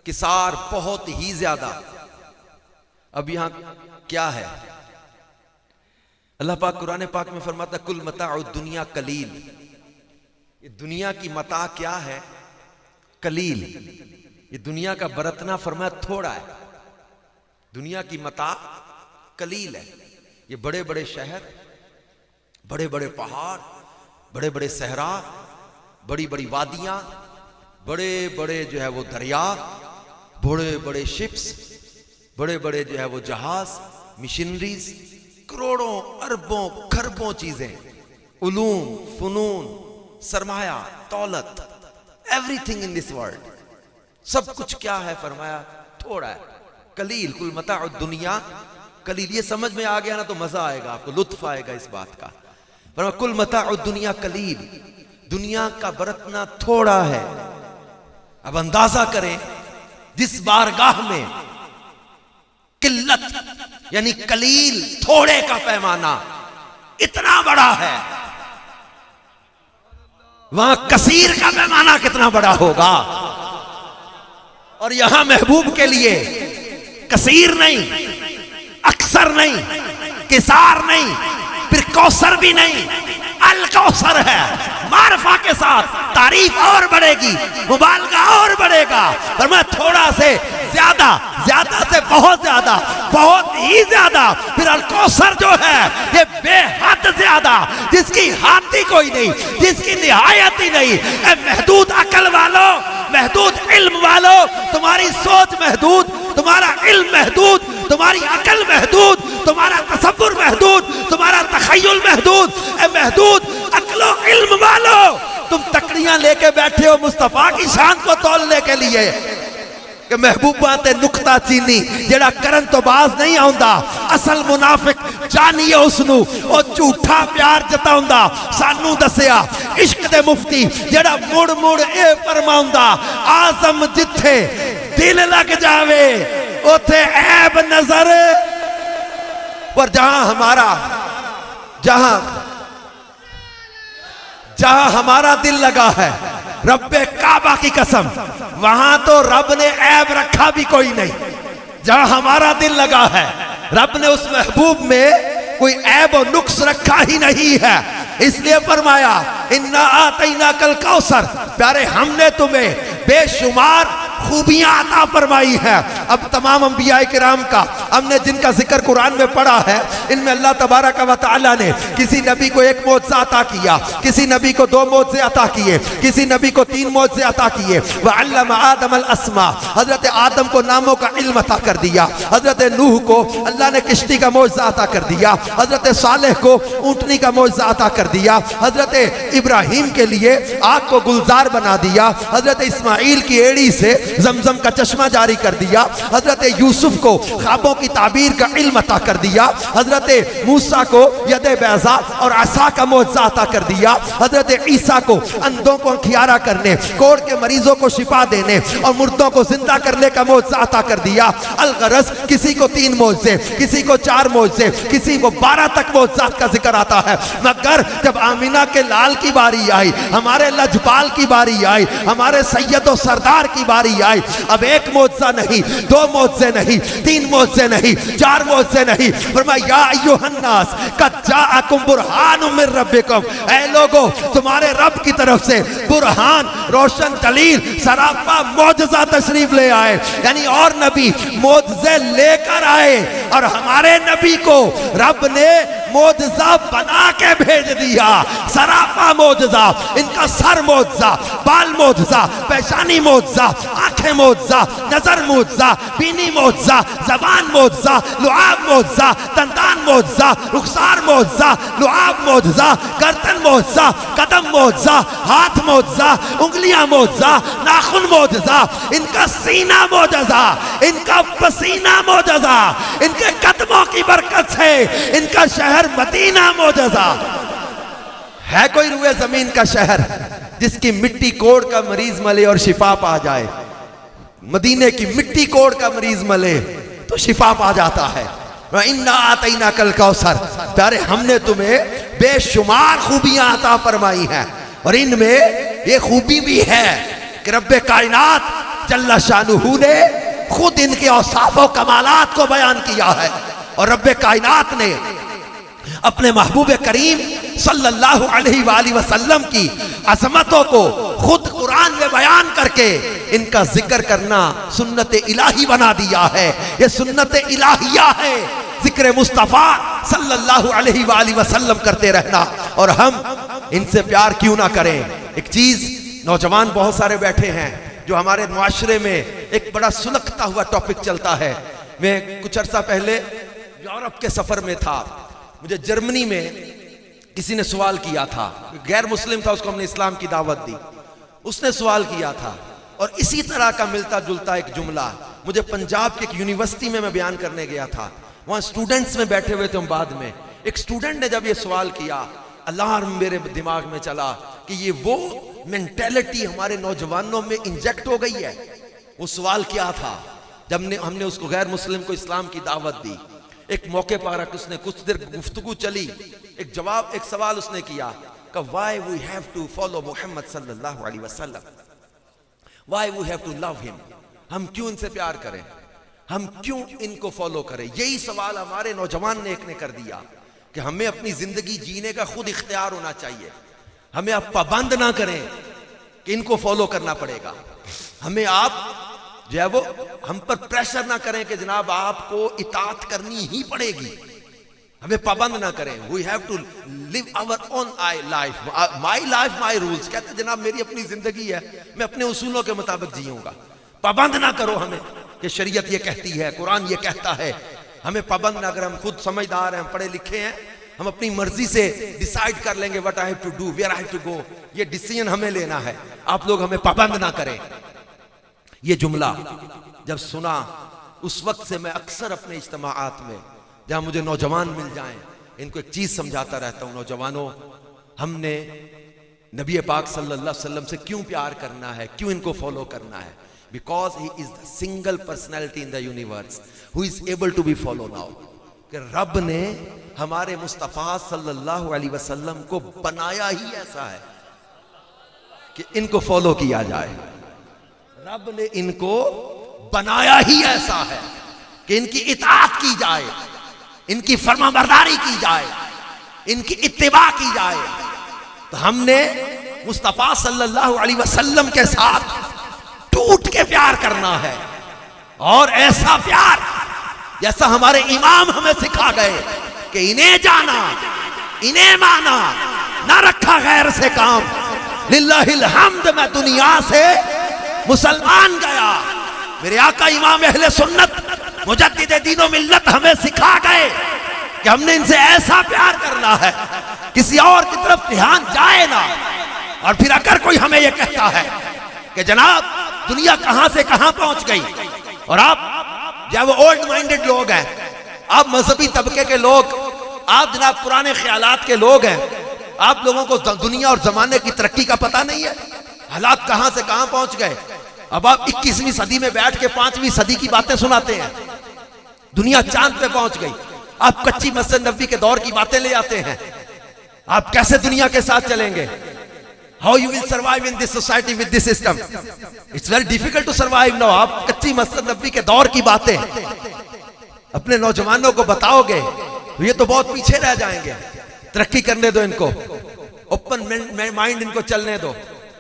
کثار، بہت ہی زیادہ. اب یہاں کیا ہے؟ اللہ پاک قرآن پاک میں فرماتا ہے کل متاع الدنیا قلیل. یہ دنیا کی متاع کیا ہے؟ قلیل. یہ دنیا کا برتنا فرمایا تھوڑا ہے. دنیا کی متاع قلیل ہے. یہ بڑے بڑے شہر، بڑے بڑے پہاڑ، بڑے بڑے صحرا، بڑی بڑی وادیاں، بڑے بڑے جو ہے وہ دریا، بڑے بڑے شپس، بڑے بڑے جو ہے وہ جہاز، مشنریز، کروڑوں اربوں کھربوں چیزیں، علوم، فنون، سرمایہ، دولت، everything in this world, سب کچھ کیا ہے؟ فرمایا تھوڑا ہے، قلیل. کل متاع الدنیا قلیل. یہ سمجھ میں آ گیا نا تو مزہ آئے گا، آپ کو لطف آئے گا اس بات کا. فرمایا کل متاع الدنیا قلیل. دنیا کا برتنا تھوڑا ہے. اب اندازہ کریں جس بارگاہ میں قلت یعنی قلیل، تھوڑے کا پیمانہ اتنا بڑا ہے، وہاں کثیر کا پیمانہ کتنا بڑا ہوگا. اور یہاں محبوب کے لیے کثیر نہیں، اکثر نہیں، کثار نہیں، پھر کوثر بھی نہیں، الکوثر ہے. معرفہ کے ساتھ تعریف اور بڑھے گی، مبالغہ اور بڑھے گا. فرمایا تھوڑا سے زیادہ، زیادہ سے بہت زیادہ، بہت ہی زیادہ. پھر الکوثر جو ہے یہ بے حد زیادہ، جس کی حد ہی کوئی نہیں، جس کی نہایت ہی نہیں. اے محدود عقل والو، محدود علم والو، تمہاری سوچ محدود، تمہارا علم محدود، تمہاری عقل محدود، تمہارا تصور محدود، تمہارا تخیل محدود. اے محدود عقل و علم والو، تم تکڑیاں لے کے بیٹھے ہو مصطفیٰ کی شان کو تولنے کے لیے کہ محبوبہ تے نکتہ چینی جڑا کرن تو باز نہیں آؤندا. اصل منافق جانیے اسنو او جھوٹا پیار جتاؤندا. سانو دسیا عشق دے مفتی جڑا مڑ مڑ اے فرماؤندا آزم جتھے دل لگ جاوے اوتھے عیب نظر. اور جہاں ہمارا دل لگا ہے رب کعبہ کی قسم، وہاں تو رب نے عیب رکھا بھی کوئی نہیں. جہاں ہمارا دل لگا ہے رب نے اس محبوب میں کوئی عیب و نقص رکھا ہی نہیں ہے. اس لیے فرمایا انا آتیناک الکوثر. پیارے ہم نے تمہیں بے شمار خوبیاں عطا فرمائی ہیں. اب تمام انبیاء کرام کا ہم نے جن کا ذکر قرآن میں پڑھا ہے، ان میں اللہ تبارک و تعالی نے کسی نبی کو ایک معجزہ عطا کیا، کسی نبی کو 2 معجزے عطا کیے، کسی نبی کو 3 معجزے عطا کیے. وعلم آدم الاسماء، حضرت آدم کو ناموں کا علم عطا کر دیا. حضرت نوح کو اللہ نے کشتی کا معجزہ عطا کر دیا. حضرت صالح کو اونٹنی کا معجزہ عطا کر دیا. حضرت ابراہیم کے لیے آگ کو گلزار بنا دیا. حضرت اسماعیل کی ایڑی سے زمزم کا چشمہ جاری کر دیا. حضرت یوسف کو خوابوں کی تعبیر کا علم عطا کر دیا. حضرت موسیٰ کو ید بیضاء اور عصا کا معجزہ عطا کر دیا. حضرت عیسیٰ کو اندھوں کو کھیارا کرنے، کوڑ کے مریضوں کو شفا دینے اور مردوں کو زندہ کرنے کا معجزہ عطا کر دیا. الغرض کسی کو 3 معجزے، کسی کو 4 معجزے، کسی کو 12 تک معجزات کا ذکر آتا ہے. مگر جب آمینہ کے لال کی باری آئی، ہمارے لجپال کی باری آئی، ہمارے سید و سردار کی باری آئی، اب 1 معجزہ نہیں، 2 معجزے نہیں، 3 معجزے نہیں، 4 معجزے نہیں. فرمایا یا ایھا الناس قد جاءکم برہان من ربکم. اے لوگو تمہارے رب کی طرف سے برہان، روشن دلیل، سراپا معجزہ تشریف لے آئے. یعنی اور نبی معجزے لے کر آئے اور ہمارے نبی کو رب نے معجزہ بنا کے بھیج دیا، سراپا معجزہ، ان کا سر معجزہ، بال معجزہ، پیشانی معجزہ، آنکھیں معجزہ، نظر معجزہ، بینی معجزہ، زبان معجزہ، لعاب معجزہ، دندان معجزہ، رخسار معجزہ، لعاب معجزہ، گردن معجزہ، قدم معجزہ، ہاتھ معجزہ، انگلیاں معجزہ، ناخن معجزہ، ان کا سینہ معجزہ، ان کا پسینہ معجزہ، ان کے قدموں کی برکت سے ان کا شہر مدینہ معجزہ۔ ہے کوئی روئے زمین کا شہر جس کی مٹی کوڑ کا مریض ملے اور شفا پا جائے؟ مدینے کی مٹی کوڑ کا مریض ملے تو شفا پا جاتا ہے۔ وَإِنَّا آتَيْنَاكَ الْكَوْثَرَ، پیارے ہم نے تمہیں بے شمار خوبیاں عطا فرمائی ہیں، اور ان میں یہ خوبی بھی ہے کہ رب کائنات جل شانہ نے خود ان کے اوصاف و کمالات کو بیان کیا ہے، اور رب کائنات نے اپنے محبوب کریم صلی اللہ علیہ وآلہ وسلم کی عظمتوں کو خود قرآن میں بیان کر کے ان کا ذکر کرنا سنت الہی بنا دیا ہے۔ یہ سنت الہیہ ہے ذکر مصطفیٰ صلی اللہ علیہ وآلہ وسلم کرتے رہنا، اور ہم ان سے پیار کیوں نہ کریں۔ ایک چیز، نوجوان بہت سارے بیٹھے ہیں جو ہمارے معاشرے میں ایک بڑا سلگتا ہوا ٹاپک چلتا ہے۔ میں کچھ عرصہ پہلے یورپ کے سفر میں تھا، مجھے جرمنی میں کسی نے سوال کیا تھا، غیر مسلم تھا، اس کو ہم نے اسلام کی دعوت دی، اس نے سوال کیا تھا، اور اسی طرح کا ملتا جلتا ایک جملہ مجھے پنجاب کی ایک یونیورسٹی میں بیان کرنے گیا تھا، وہاں سٹوڈنٹس میں بیٹھے ہوئے تھے ہم بعد میں، ایک سٹوڈنٹ نے جب یہ سوال کیا، الارم میرے دماغ میں چلا کہ یہ وہ مینٹیلٹی ہمارے نوجوانوں میں انجیکٹ ہو گئی ہے۔ وہ سوال کیا تھا؟ جب ہم نے اس کو غیر مسلم کو اسلام کی دعوت دی، ایک موقع پر اس نے کچھ دیر گفتگو چلی، ایک سوال اس نے کیا کہ why we have to follow محمد صلی اللہ علیہ وسلم، why we have to love him، ہم کیوں ان سے پیار کریں، ہم کیوں ان کو فالو کریں۔ یہی سوال ہمارے نوجوان نے ایک نے کر دیا کہ ہمیں اپنی زندگی جینے کا خود اختیار ہونا چاہیے، ہمیں آپ پابند نہ کریں کہ ان کو فالو کرنا پڑے گا، ہمیں آپ جو ہے وہ ہم پر پریشر نہ کریں کہ جناب آپ کو اطاعت کرنی ہی پڑے گی، ہمیں پابند نہ کریں۔ we have to live our own life، my life my rules، کہتے ہیں جناب میری اپنی زندگی ہے، میں اپنے اصولوں کے مطابق جیوں گا، پابند نہ کرو ہمیں کہ شریعت یہ کہتی ہے، قرآن یہ کہتا ہے، ہمیں پابند نہ کریں۔ ہم خود سمجھدار ہیں، ہم پڑھے لکھے ہیں، ہم اپنی مرضی سے ڈیسائیڈ کر لیں گے what I have to do، where I have to go، یہ ڈیسیژن ہمیں لینا ہے، آپ لوگ ہمیں پابند نہ کریں۔ یہ جملہ جب سنا اس وقت سے میں اکثر اپنے اجتماعات میں جہاں مجھے نوجوان مل جائیں ان کو ایک چیز سمجھاتا رہتا ہوں، نوجوانوں ہم نے نبی پاک صلی اللہ علیہ وسلم سے کیوں پیار کرنا ہے، کیوں ان کو فالو کرنا ہے؟ because he is the single personality in the universe who is able to be followed now، کہ رب نے ہمارے مصطفیٰ صلی اللہ علیہ وسلم کو بنایا ہی ایسا ہے کہ ان کو فالو کیا جائے، رب نے ان کو بنایا ہی ایسا ہے کہ ان کی اطاعت کی جائے، ان کی فرما برداری کی جائے، ان کی اتباع کی جائے۔ تو ہم نے مصطفیٰ صلی اللہ علیہ وسلم کے ساتھ ٹوٹ کے پیار کرنا ہے، اور ایسا پیار جیسا ہمارے امام ہمیں سکھا گئے کہ انہیں جانا، انہیں مانا، نہ رکھا غیر سے کام۔ للہ الحمد میں دنیا سے مسلمان گیا، میرے آقا امام اہل سنت مجدد دین و ملت ہمیں سکھا گئے کہ ہم نے ان سے ایسا پیار کرنا ہے کسی اور کی طرف دھیان جائے نہ۔ اور پھر اگر کوئی ہمیں یہ کہتا ہے کہ جناب دنیا کہاں سے کہاں پہنچ گئی، اور آپ جو وہ اولڈ مائنڈڈ لوگ ہیں، آپ مذہبی طبقے کے لوگ، آپ جناب پرانے خیالات کے لوگ ہیں، آپ لوگوں کو دنیا اور زمانے کی ترقی کا پتہ نہیں ہے، حالات کہاں سے کہاں پہنچ گئے۔ اب آپ 21ویں صدی میں بیٹھ کے 5ویں صدی کی باتیں سناتے ہیں، دنیا چاند پہ پہنچ گئی، آپ کچی مسجد نبوی کے دور کی باتیں لے آتے ہیں، آپ کیسے دنیا کے ساتھ چلیں گے؟ How you will survive in this society with this system? It's very difficult to survive now۔ آپ کچی مسجد نبوی کے دور کی باتیں اپنے نوجوانوں کو بتاؤ گے یہ تو بہت پیچھے رہ جائیں گے۔ ترقی کرنے دو ان کو، اوپن مائنڈ ان کو چلنے دو۔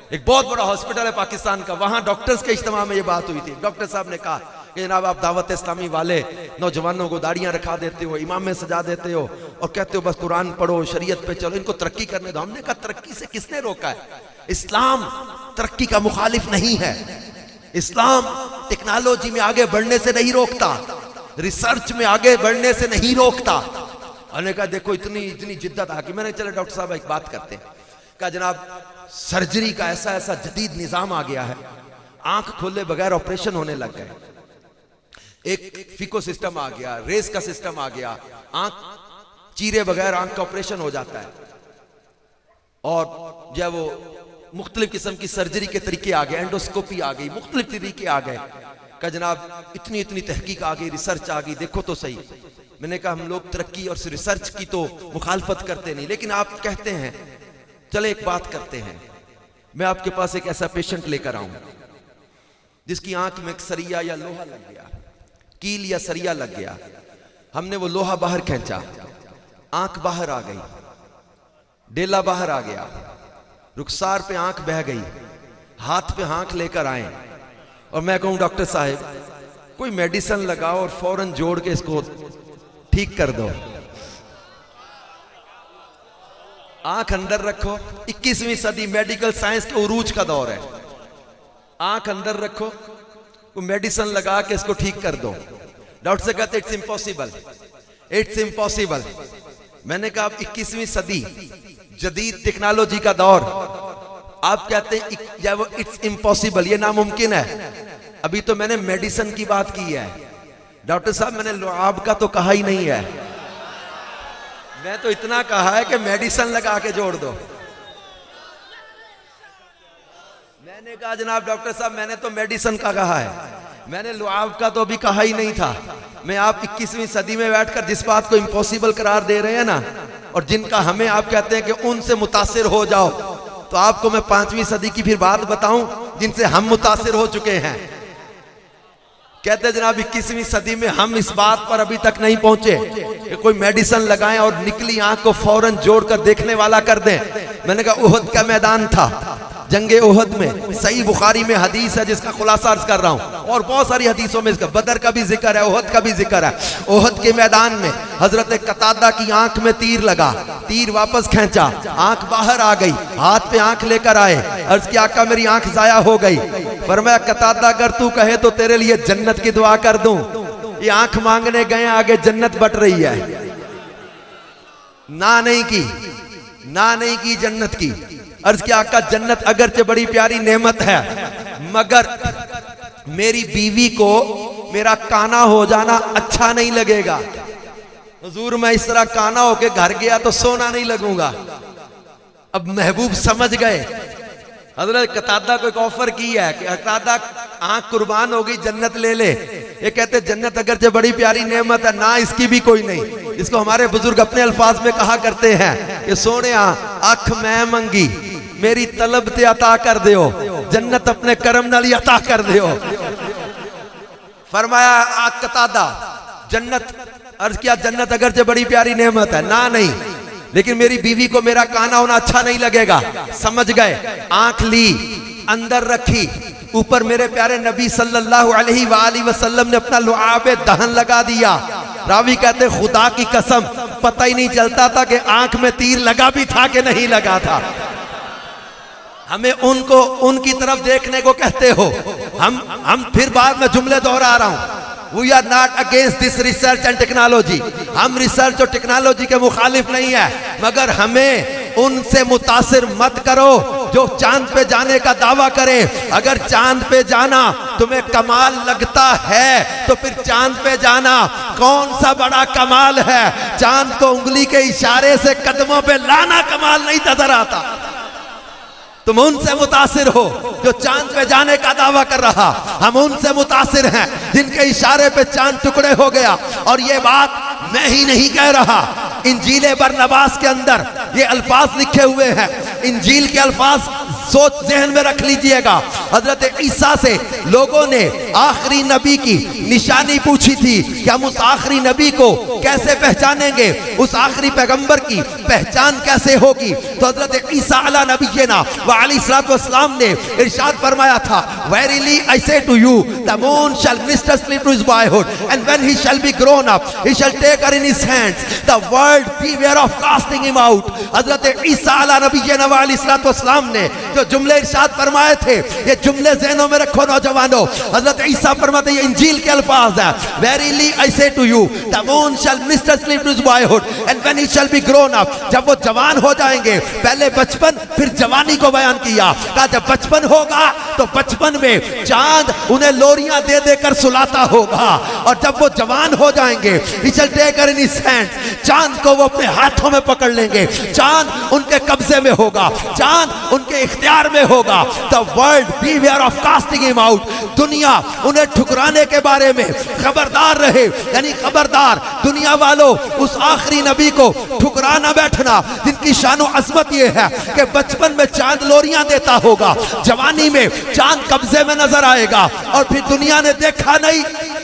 ایک بہت بڑا ہاسپٹل ہے پاکستان کا، وہاں ڈاکٹرز کے اجتماع میں یہ بات ہوئی تھی، ڈاکٹر صاحب نے کہا کہ جناب آپ دعوت اسلامی والے نوجوانوں کو داڑیاں رکھا دیتے ہو، امام میں سجا دیتے ہو اور کہتے ہو بس قرآن پڑھو، شریعت پہ چلو، ان کو ترقی کرنے دو. ہم نے کہا ترقی سے کس نے روکا ہے؟ اسلام ترقی کا مخالف نہیں ہے. اسلام ٹیکنالوجی میں آگے بڑھنے سے نہیں روکتا، ریسرچ میں آگے بڑھنے سے نہیں روکتا. ہم نے کہا دیکھو اتنی جدت آ گئی. میں نے چلے ڈاکٹر صاحب ایک بات کرتے ہیں. کہا جناب سرجری کا ایسا جدید نظام آ گیا ہے، آنکھ کھولے بغیر آپریشن ہونے لگ گئے. ایک فیکو سسٹم آ گیا، ریس کا سسٹم آ گیا، آنکھ چیرے بغیر آنکھ کا آپریشن ہو جاتا ہے. اور جو وہ مختلف قسم کی سرجری کے طریقے آ گئے، اینڈوسکوپی آ گئی، مختلف طریقے آ گئے. کہ جناب اتنی تحقیق آ گئی، ریسرچ آ گئی، دیکھو تو صحیح. میں نے کہا ہم لوگ ترقی اور ریسرچ کی تو مخالفت کرتے نہیں، لیکن آپ کہتے ہیں چلے ایک بات کرتے ہیں. میں آپ کے پاس ایک ایسا پیشنٹ لے کر آؤں جس کی آنکھ میں ایک سریا یا لوہا لگ گیا، کیل یا سریا لگ گیا. ہم نے وہ لوہا باہر کھینچا، آنکھ باہر آ گئی، ڈیلا باہر آ گیا، رخسار پہ آنکھ بہہ گئی، ہاتھ پہ آنکھ لے کر آئیں اور میں کہوں ڈاکٹر صاحب کوئی میڈیسن لگاؤ اور فوراً جوڑ کے اس کو ٹھیک کر دو. آنکھ اندر رکھو، 21ویں صدی میڈیکل سائنس کے عروج کا دور ہے. آنکھ اندر رکھو، کوئی میڈیسن لگا کے اس کو ٹھیک کر دو. ڈاکٹر سے کہتے اٹس امپاسبل، اٹس امپاسبل. میں نے کہا اب 21ویں صدی جدید ٹیکنالوجی کا دور، آپ کہتے ہیں اٹس امپاسبل، یہ ناممکن ہے. ابھی تو میں نے میڈیسن کی بات کی ہے. ڈاکٹر صاحب میں نے لعاب کا تو کہا ہی نہیں ہے، میں تو اتنا کہا ہے کہ میڈیسن لگا کے جوڑ دو. میں نے کہا جناب ڈاکٹر صاحب میں نے تو میڈیسن کا کہا ہے، میں نے لعاب کا تو ابھی کہا ہی نہیں تھا. میں آپ 21ویں صدی میں بیٹھ کر جس بات کو امپاسبل قرار دے رہے ہیں نا، اور جن کا ہمیں آپ کہتے ہیں کہ ان سے متاثر ہو جاؤ، تو آپ کو میں 5ویں صدی کی پھر بات بتاؤں جن سے ہم متاثر ہو چکے ہیں. کہتے ہیں جناب 21ویں صدی میں ہم اس بات پر ابھی تک نہیں پہنچے کہ کوئی میڈیسن لگائیں اور نکلی آنکھ کو فوراً جوڑ کر دیکھنے والا کر دیں. میں نے کہا احد کا میدان تھا، جنگ احد میں صحیح بخاری میں حدیث ہے جس کا خلاصہ عرض کر رہا ہوں، اور بہت ساری حدیثوں میں اس کا بدر کا بھی ذکر ہے، احد کا بھی ذکر ہے. احد کے میدان میں حضرت قتادہ کی آنکھ میں تیر لگا، تیر واپس کھینچا، آنکھ باہر آ گئی، ہاتھ پہ آنکھ لے کر آئے، عرض کیا آقا میری آنکھ ضائع ہو گئی. فرمایا قتادہ اگر تو کہے تو تیرے لیے جنت کی دعا کر دوں. یہ آنکھ مانگنے گئے، آگے جنت بٹ رہی ہے. نہ نہیں کی جنت کی. عرض کیا آقا جنت اگرچہ بڑی پیاری نعمت ہے، مگر میری بیوی کو میرا کانا ہو جانا اچھا نہیں لگے گا. حضور میں اس طرح کانا ہو کے گھر گیا تو سونا نہیں لگوں گا. اب محبوب سمجھ گئے. حضرت قتادہ کو ایک آفر کی ہے کہ قتادہ آنکھ قربان ہوگی جنت لے لے. یہ کہتے جنت اگرچہ بڑی پیاری نعمت ہے، نہ اس کی بھی کوئی نہیں. اس کو ہمارے بزرگ اپنے الفاظ میں کہا کرتے ہیں کہ سونے آنکھ میں منگی میری طلب تے عطا کر دیو، جنت اپنے کرم نالی عطا کر دیو. فرمایا قتادہ جنت، عرض کیا جنت اگرچہ بڑی پیاری نعمت ہے، نہ نہیں، لیکن میری بیوی کو میرا کانا ہونا اچھا نہیں لگے گا. سمجھ گئے. آنکھ لی، اندر رکھی، اوپر میرے پیارے نبی صلی اللہ علیہ وآلہ وسلم نے اپنا لعاب دہن لگا دیا. راوی کہتے خدا کی قسم پتہ ہی نہیں چلتا تھا کہ آنکھ میں تیر لگا بھی تھا کہ نہیں لگا تھا. ہمیں ان کی طرف دیکھنے کو کہتے ہو. ہم پھر بعد میں جملے دہرا رہا ہوں. We are not against this research and technology. ہم ریسرچ اور ٹیکنالوجی کے مخالف نہیں ہیں، مگر ہمیں ان سے متاثر مت کرو جو چاند پہ جانے کا دعویٰ کریں. اگر چاند پہ جانا تمہیں کمال لگتا ہے تو پھر چاند پہ جانا کون سا بڑا کمال ہے. چاند کو انگلی کے اشارے سے قدموں پہ لانا کمال نہیں نظر آتا. تم ان سے متاثر ہو جو چاند پہ جانے کا دعویٰ کر رہا. ہم ان سے متاثر ہیں جن کے اشارے پہ چاند ٹکڑے ہو گیا. اور یہ بات میں ہی نہیں کہہ رہا، انجیل برنباس کے اندر یہ الفاظ لکھے ہوئے ہیں. انجیل کے الفاظ سوچ ذہن میں رکھ لیجئے گا. حضرت عیسیٰ سے لوگوں نے آخری نبی کی نشانی پوچھی تھی کہ ہم اس آخری نبی کو کیسے پہچانیں گے، اس آخری پیغمبر کی پہچان کیسے ہوگی؟ تو حضرت عیسیٰ علیہ نبینا وعلیہ الصلوۃ والسلام نے ارشاد فرمایا تھا Verily I say to you the moon shall minister to his boyhood and when he shall be grown up he shall take her in his hands the world beware of casting him out. حضرت عیسیٰ علیہ نبینا وعلیہ الصلوۃ والسلام نے جو جملے ارشاد فرمائے تھے یہ جملے ذہنوں میں رکھو نوجوانوں. حضرت عیسیٰ فرماتے ہیں یہ انجیل کے الفاظ ہیں Verily I say to you the moon shall minister to his boyhood and when he shall be grown up. جب وہ جوان ہو جائیں گے، پہلے بچپن پھر جوانی کو بیان کیا، کہا جب بچپن ہوگا تو بچپن میں چاند انہیں لوریاں دے دے کر سلاتا ہوگا، اور جب وہ جوان ہو جائیں گے he shall take her in his hands. چاند کو وہ اپنے ہاتھوں میں پکڑ لیں گے، چاند ان کے قبضے میں ہوگا، چاند ان کے اختیار میں ہوگا. The world beware of casting him out. دنیا انہیں ٹھکرانے کے بارے میں خبردار رہے، یعنی خبردار دنیا والوں اس آخری نبی کو ٹھکرا نہ بیٹھنا جن کی شان و عظمت یہ ہے کہ بچپن میں چاند لوریاں دیتا ہوگا، جوانی میں چاند قبضے میں نظر آئے گا، اور پھر دنیا نے دیکھا نہیں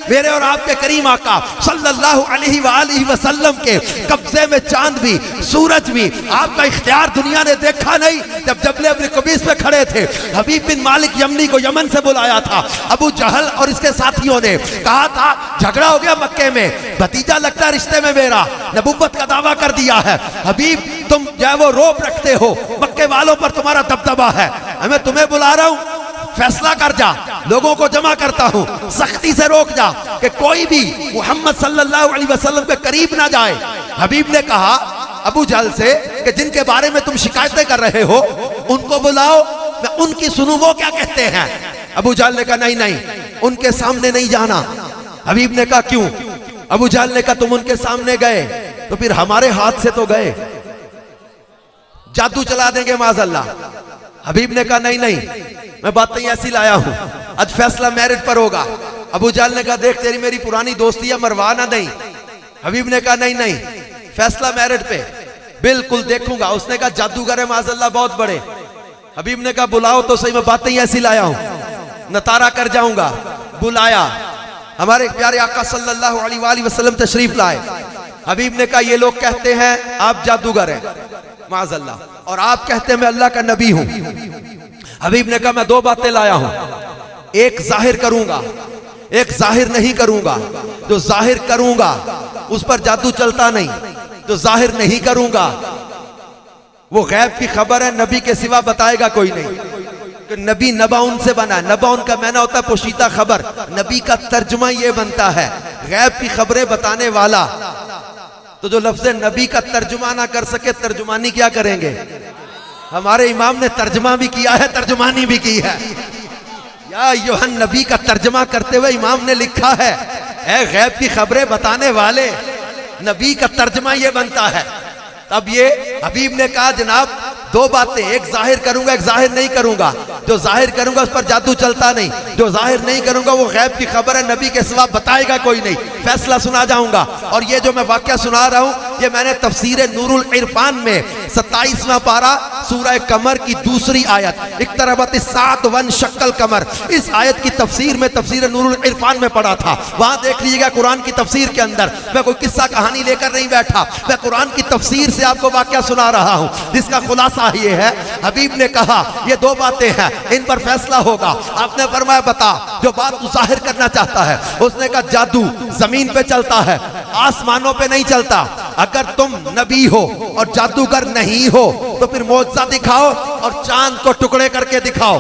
میرے اور آپ کے کریم آقا صلی اللہ علیہ وآلہ وسلم کے قبضے میں چاند بھی سورج بھی، آپ کا اختیار دنیا نے دیکھا نہیں. جب جبل ابن قبیس پہ کھڑے تھے، حبیب بن مالک یمنی کو یمن سے بلایا تھا، ابو جہل اور اس کے ساتھیوں نے کہا تھا جھگڑا ہو گیا مکے میں، بھتیجا لگتا ہے رشتے میں میرا، نبوت کا دعویٰ کر دیا ہے، حبیب تم جو ہے وہ روپ رکھتے ہو، مکے والوں پر تمہارا دبدبہ ہے، میں تمہیں بلا رہا ہوں، فیصلہ کر جا، لوگوں کو جمع کرتا ہوں، سختی سے روک جا کہ کوئی بھی محمد صلی اللہ علیہ وسلم کے قریب نہ جائے. حبیب نے کہا ابو جہل سے کہ جن کے بارے میں تم شکایتیں کر رہے ہو ان کو بلاؤ، میں ان کی سنوں وہ کیا کہتے ہیں. ابو جہل نے کہا نہیں ان کے سامنے نہیں جانا. حبیب نے کہا کیوں؟ ابو جہل نے کہا تم ان کے سامنے گئے تو پھر ہمارے ہاتھ سے تو گئے، جادو چلا دیں گے معاذ اللہ. حبیب نے کہا نہیں میں باتیں ایسی لایا ہوں، آج فیصلہ میرٹ پر ہوگا. ابو جہل نے کہا دیکھ تیری میری پرانی دوستی ہے، مروا نہ دیں. حبیب نے کہا نہیں فیصلہ میرٹ پہ، بالکل دیکھوں گا. اس نے کہا جادوگر ہے معاذ اللہ بہت بڑے. حبیب نے کہا بلاؤ تو صحیح، میں باتیں ایسی لایا ہوں، نتارا کر جاؤں گا. بلایا، ہمارے پیارے آقا صلی اللہ علیہ وآلہ وسلم تشریف لائے. حبیب نے کہا یہ لوگ کہتے ہیں آپ جادوگر ہیں معاذ اللہ، اور آپ کہتے ہیں میں اللہ کا نبی ہوں. حبیب نے کہا میں دو باتیں لایا ہوں، ایک ظاہر کروں گا ایک ظاہر نہیں کروں گا. جو ظاہر کروں گا اس پر جادو چلتا نہیں، جو ظاہر نہیں کروں گا وہ غیب کی خبر ہے، نبی کے سوا بتائے گا کوئی نہیں. کہ نبی نباؤن سے بنا ہے، نباؤن کا معنی ہوتا ہے پوشیدہ خبر، نبی کا ترجمہ یہ بنتا ہے غیب کی خبریں بتانے والا. تو جو لفظ نبی کا ترجمہ نہ کر سکے ترجمانی کیا کریں گے؟ ہمارے امام نے ترجمہ بھی کیا ہے، ترجمانی بھی کی ہے. یا یوحن نبی کا ترجمہ کرتے ہوئے امام نے لکھا ہے اے غیب کی خبریں بتانے والے، نبی کا ترجمہ یہ بنتا ہے. اب یہ حبیب نے کہا جناب دو باتیں، ایک ظاہر کروں گا ایک ظاہر نہیں کروں گا. جو ظاہر کروں گا اس پر جادو چلتا نہیں، جو ظاہر نہیں کروں گا وہ غیب کی خبر ہے، نبی کے سوا بتائے گا کوئی نہیں. فیصلہ سنا جاؤں گا. اور یہ جو میں واقعہ سنا رہا ہوں یہ میں نے تفسیر نور العرفان میں 27واں پارہ سورہ قمر کی دوسری آیت اقتربت الساعۃ وانشق القمر، اس آیت کی تفسیر میں تفسیر نور العرفان میں پڑھا تھا. وہاں دیکھ لیجیے گا قرآن کی تفسیر کے اندر میں کوئی قصہ کہانی لے کر نہیں بیٹھا، میں قرآن کی تفسیر سے آپ کو واقعہ سنا رہا ہوں جس کا خلاصہ یہ ہے. حبیب نے کہا یہ دو باتیں ہیں ان پر فیصلہ ہوگا. آپ نے فرمایا بتا جو بات ظاہر کرنا چاہتا ہے. اس نے کہا جادو زمین پہ چلتا ہے، آسمانوں پہ نہیں چلتا. اگر تم نبی ہو اور جادوگر نہیں ہو تو پھر معجزہ دکھاؤ اور چاند کو ٹکڑے کر کے دکھاؤ.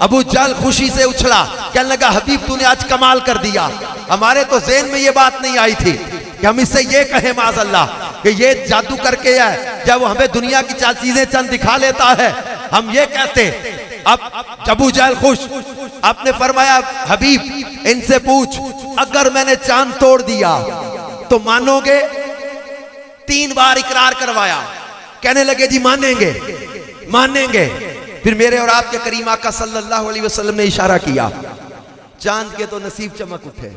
ابو جہل خوشی سے اچھلا، کہنے لگا حبیب تو نے آج کمال کر دیا، ہمارے تو ذہن میں یہ بات نہیں آئی تھی کہ ہم اس سے یہ کہیں معاذ اللہ کہ یہ جادو کر کے ہے، جب وہ ہمیں دنیا کی چار چیزیں چند دکھا لیتا ہے ہم یہ کہتے. اب ابو جہل خوش. آپ نے فرمایا حبیب ان سے پوچھ اگر میں نے چاند توڑ دیا تو مانو گے؟ 3 بار اقرار کروایا. کہنے لگے جی مانیں گے. پھر میرے اور آپ کے کریم آقا صلی اللہ علیہ وسلم نے اشارہ کیا، چاند کے تو نصیب چمک اٹھے،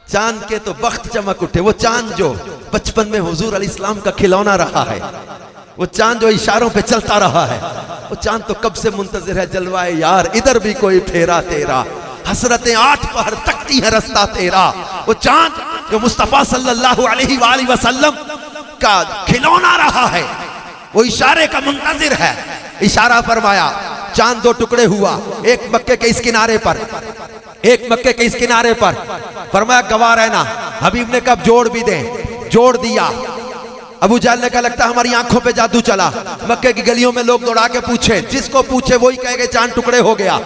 چاند کے تو بخت چمک اٹھے. وہ چاند جو بچپن میں حضور علیہ السلام کا کھلونا رہا ہے، وہ چاند جو اشاروں پہ چلتا رہا ہے، وہ چاند تو کب سے منتظر ہے جلوائے یار، ادھر بھی کوئی پھیرا تیرا، حسرتیں 8 پہر تکتی ہے رستہ تیرا۔ وہ چاند جو مصطفیٰ صلی اللہ علیہ وآلہ وسلم کا کھلونا رہا ہے، وہ اشارے کا منتظر ہے۔ اشارہ فرمایا، چاند 2 ٹکڑے ہوا، ایک مکے کے اس کنارے پر، ایک مکے کے اس کنارے پر۔ فرمایا گواہ رہنا۔ حبیب نے کہا جوڑ بھی دیں، جوڑ دیا۔ ابو جہل نے کہا لگتا ہماری آنکھوں پہ جادو چلا۔ مکے کی گلیوں میں لوگ دوڑا کے پوچھے، جس کو پوچھے وہی کہے گے چاند ٹکڑے ہو گیا۔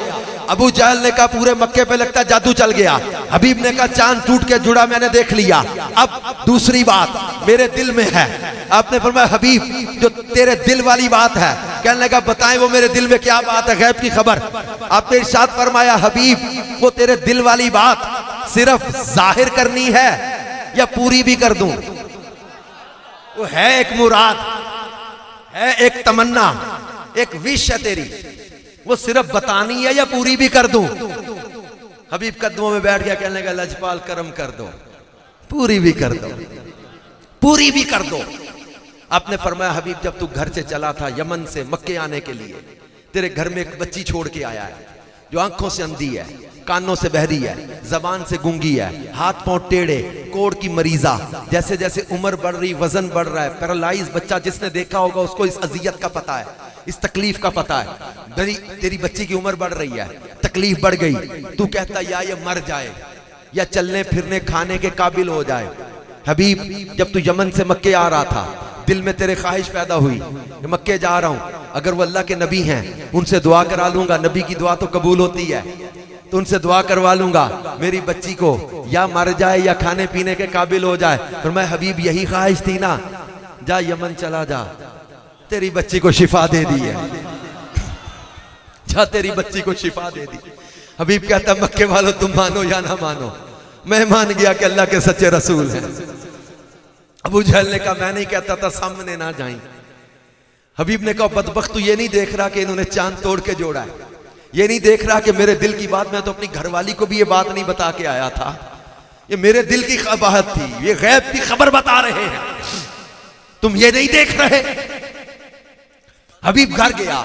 ابو جہل نے کہا پورے مکے پہ لگتا جادو چل گیا۔ حبیب نے کہا چاند ٹوٹ کے جڑا میں نے دیکھ لیا، اب دوسری بات میرے دل میں ہے۔ آپ نے فرمایا حبیب جو تیرے دل والی بات ہے، کہنے لگا بتائیں وہ میرے دل میں کیا بات ہے، غیب کی خبر۔ آپ نے ارشاد فرمایا حبیب وہ تیرے دل والی بات صرف ظاہر کرنی ہے یا پوری بھی کر دوں؟ وہ ہے ایک مراد، ہے ایک تمنا، ایک وش ہے تیری، وہ صرف بتانی ہے یا پوری بھی کر دوں؟ حبیب قدموں میں بیٹھ گیا، کہنے لگا لجپال کرم کر دو، پوری بھی کر دو، پوری بھی کر دو۔ آپ نے فرمایا حبیب جب تو گھر سے چلا تھا یمن سے مکے آنے کے لیے، تیرے گھر میں ایک بچی چھوڑ کے آیا ہے جو آنکھوں سے اندھی ہے، کانوں سے بہری ہے، زبان سے گونگی ہے، ہاتھ پاؤں ٹیڑے، کوڑ کی مریضہ، جیسے جیسے عمر بڑھ رہی وزن بڑھ رہا ہے، پیرالائز بچہ جس نے دیکھا ہوگا اس کو اس اذیت کا پتہ ہے، اس تکلیف کا پتہ ہے۔ تیری بچی کی عمر بڑھ رہی ہے، تکلیف بڑھ گئی، تو کہتا یا یہ مر جائے یا چلنے پھرنے کھانے کے قابل ہو جائے۔ حبیب جب تو یمن سے مکے آ رہا تھا، دل میں تیرے خواہش پیدا ہوئی کہ مکے جا رہا ہوں، اگر وہ اللہ کے نبی ہیں ان سے دعا کرا لوں گا، نبی کی دعا تو قبول ہوتی ہے، تو ان سے دعا کروا لوں گا میری بچی کو یا مر جائے یا کھانے پینے کے قابل ہو جائے۔ فرمایا حبیب یہی خواہش تھی نا، جا یمن چلا جا، تیری بچی کو شفا دے دی ہے، جا تیری بچی کو شفا دے دی۔ حبیب کہتا مکے والوں تم مانو یا نہ مانو، میں مان گیا کہ اللہ کے سچے رسول ہیں۔ ابو جہل نے کہا میں نہیں کہتا تھا سامنے نہ جائیں۔ حبیب نے کہا بدبخت تو یہ نہیں دیکھ رہا کہ انہوں نے چاند توڑ کے جوڑا ہے، یہ نہیں دیکھ رہا کہ میرے دل کی بات، میں تو اپنی گھر والی کو بھی یہ بات نہیں بتا کے آیا تھا، یہ میرے دل کی بات تھی، یہ غیب کی خبر بتا رہے ہیں، تم یہ نہیں دیکھ رہے۔ حبیب گھر گیا،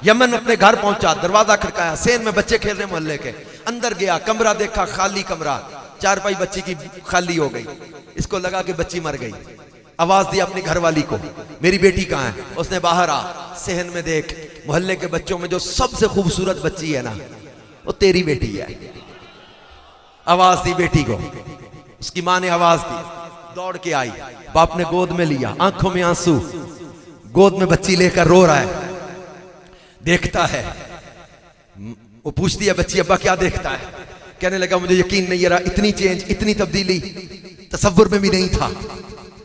یمن اپنے گھر پہنچا، دروازہ کھڑکایا، سین میں بچے کھیل رہے محلے کے، اندر گیا، کمرہ دیکھا خالی کمرہ، چارپائی بچی کی خالی ہو گئی، اس کو لگا کہ بچی مر گئی، آواز دیا اپنی گھر والی کو میری بیٹی کہاں ہے؟ اس نے باہر آ، صحن میں دیکھ محلے کے بچوں میں جو سب سے خوبصورت بچی ہے نا وہ تیری بیٹی ہے۔ آواز دی بیٹی کو، اس کی ماں نے آواز دی، دوڑ کے آئی، باپ نے گود میں لیا، آنکھوں میں آنسو، گود میں بچی لے کر رو رہا ہے، دیکھتا ہے، وہ پوچھتی ہے بچی ابا کیا دیکھتا ہے؟ کہنے لگا مجھے یقین نہیں رہا، اتنی چینج، اتنی تبدیلی تصور میں بھی نہیں تھا،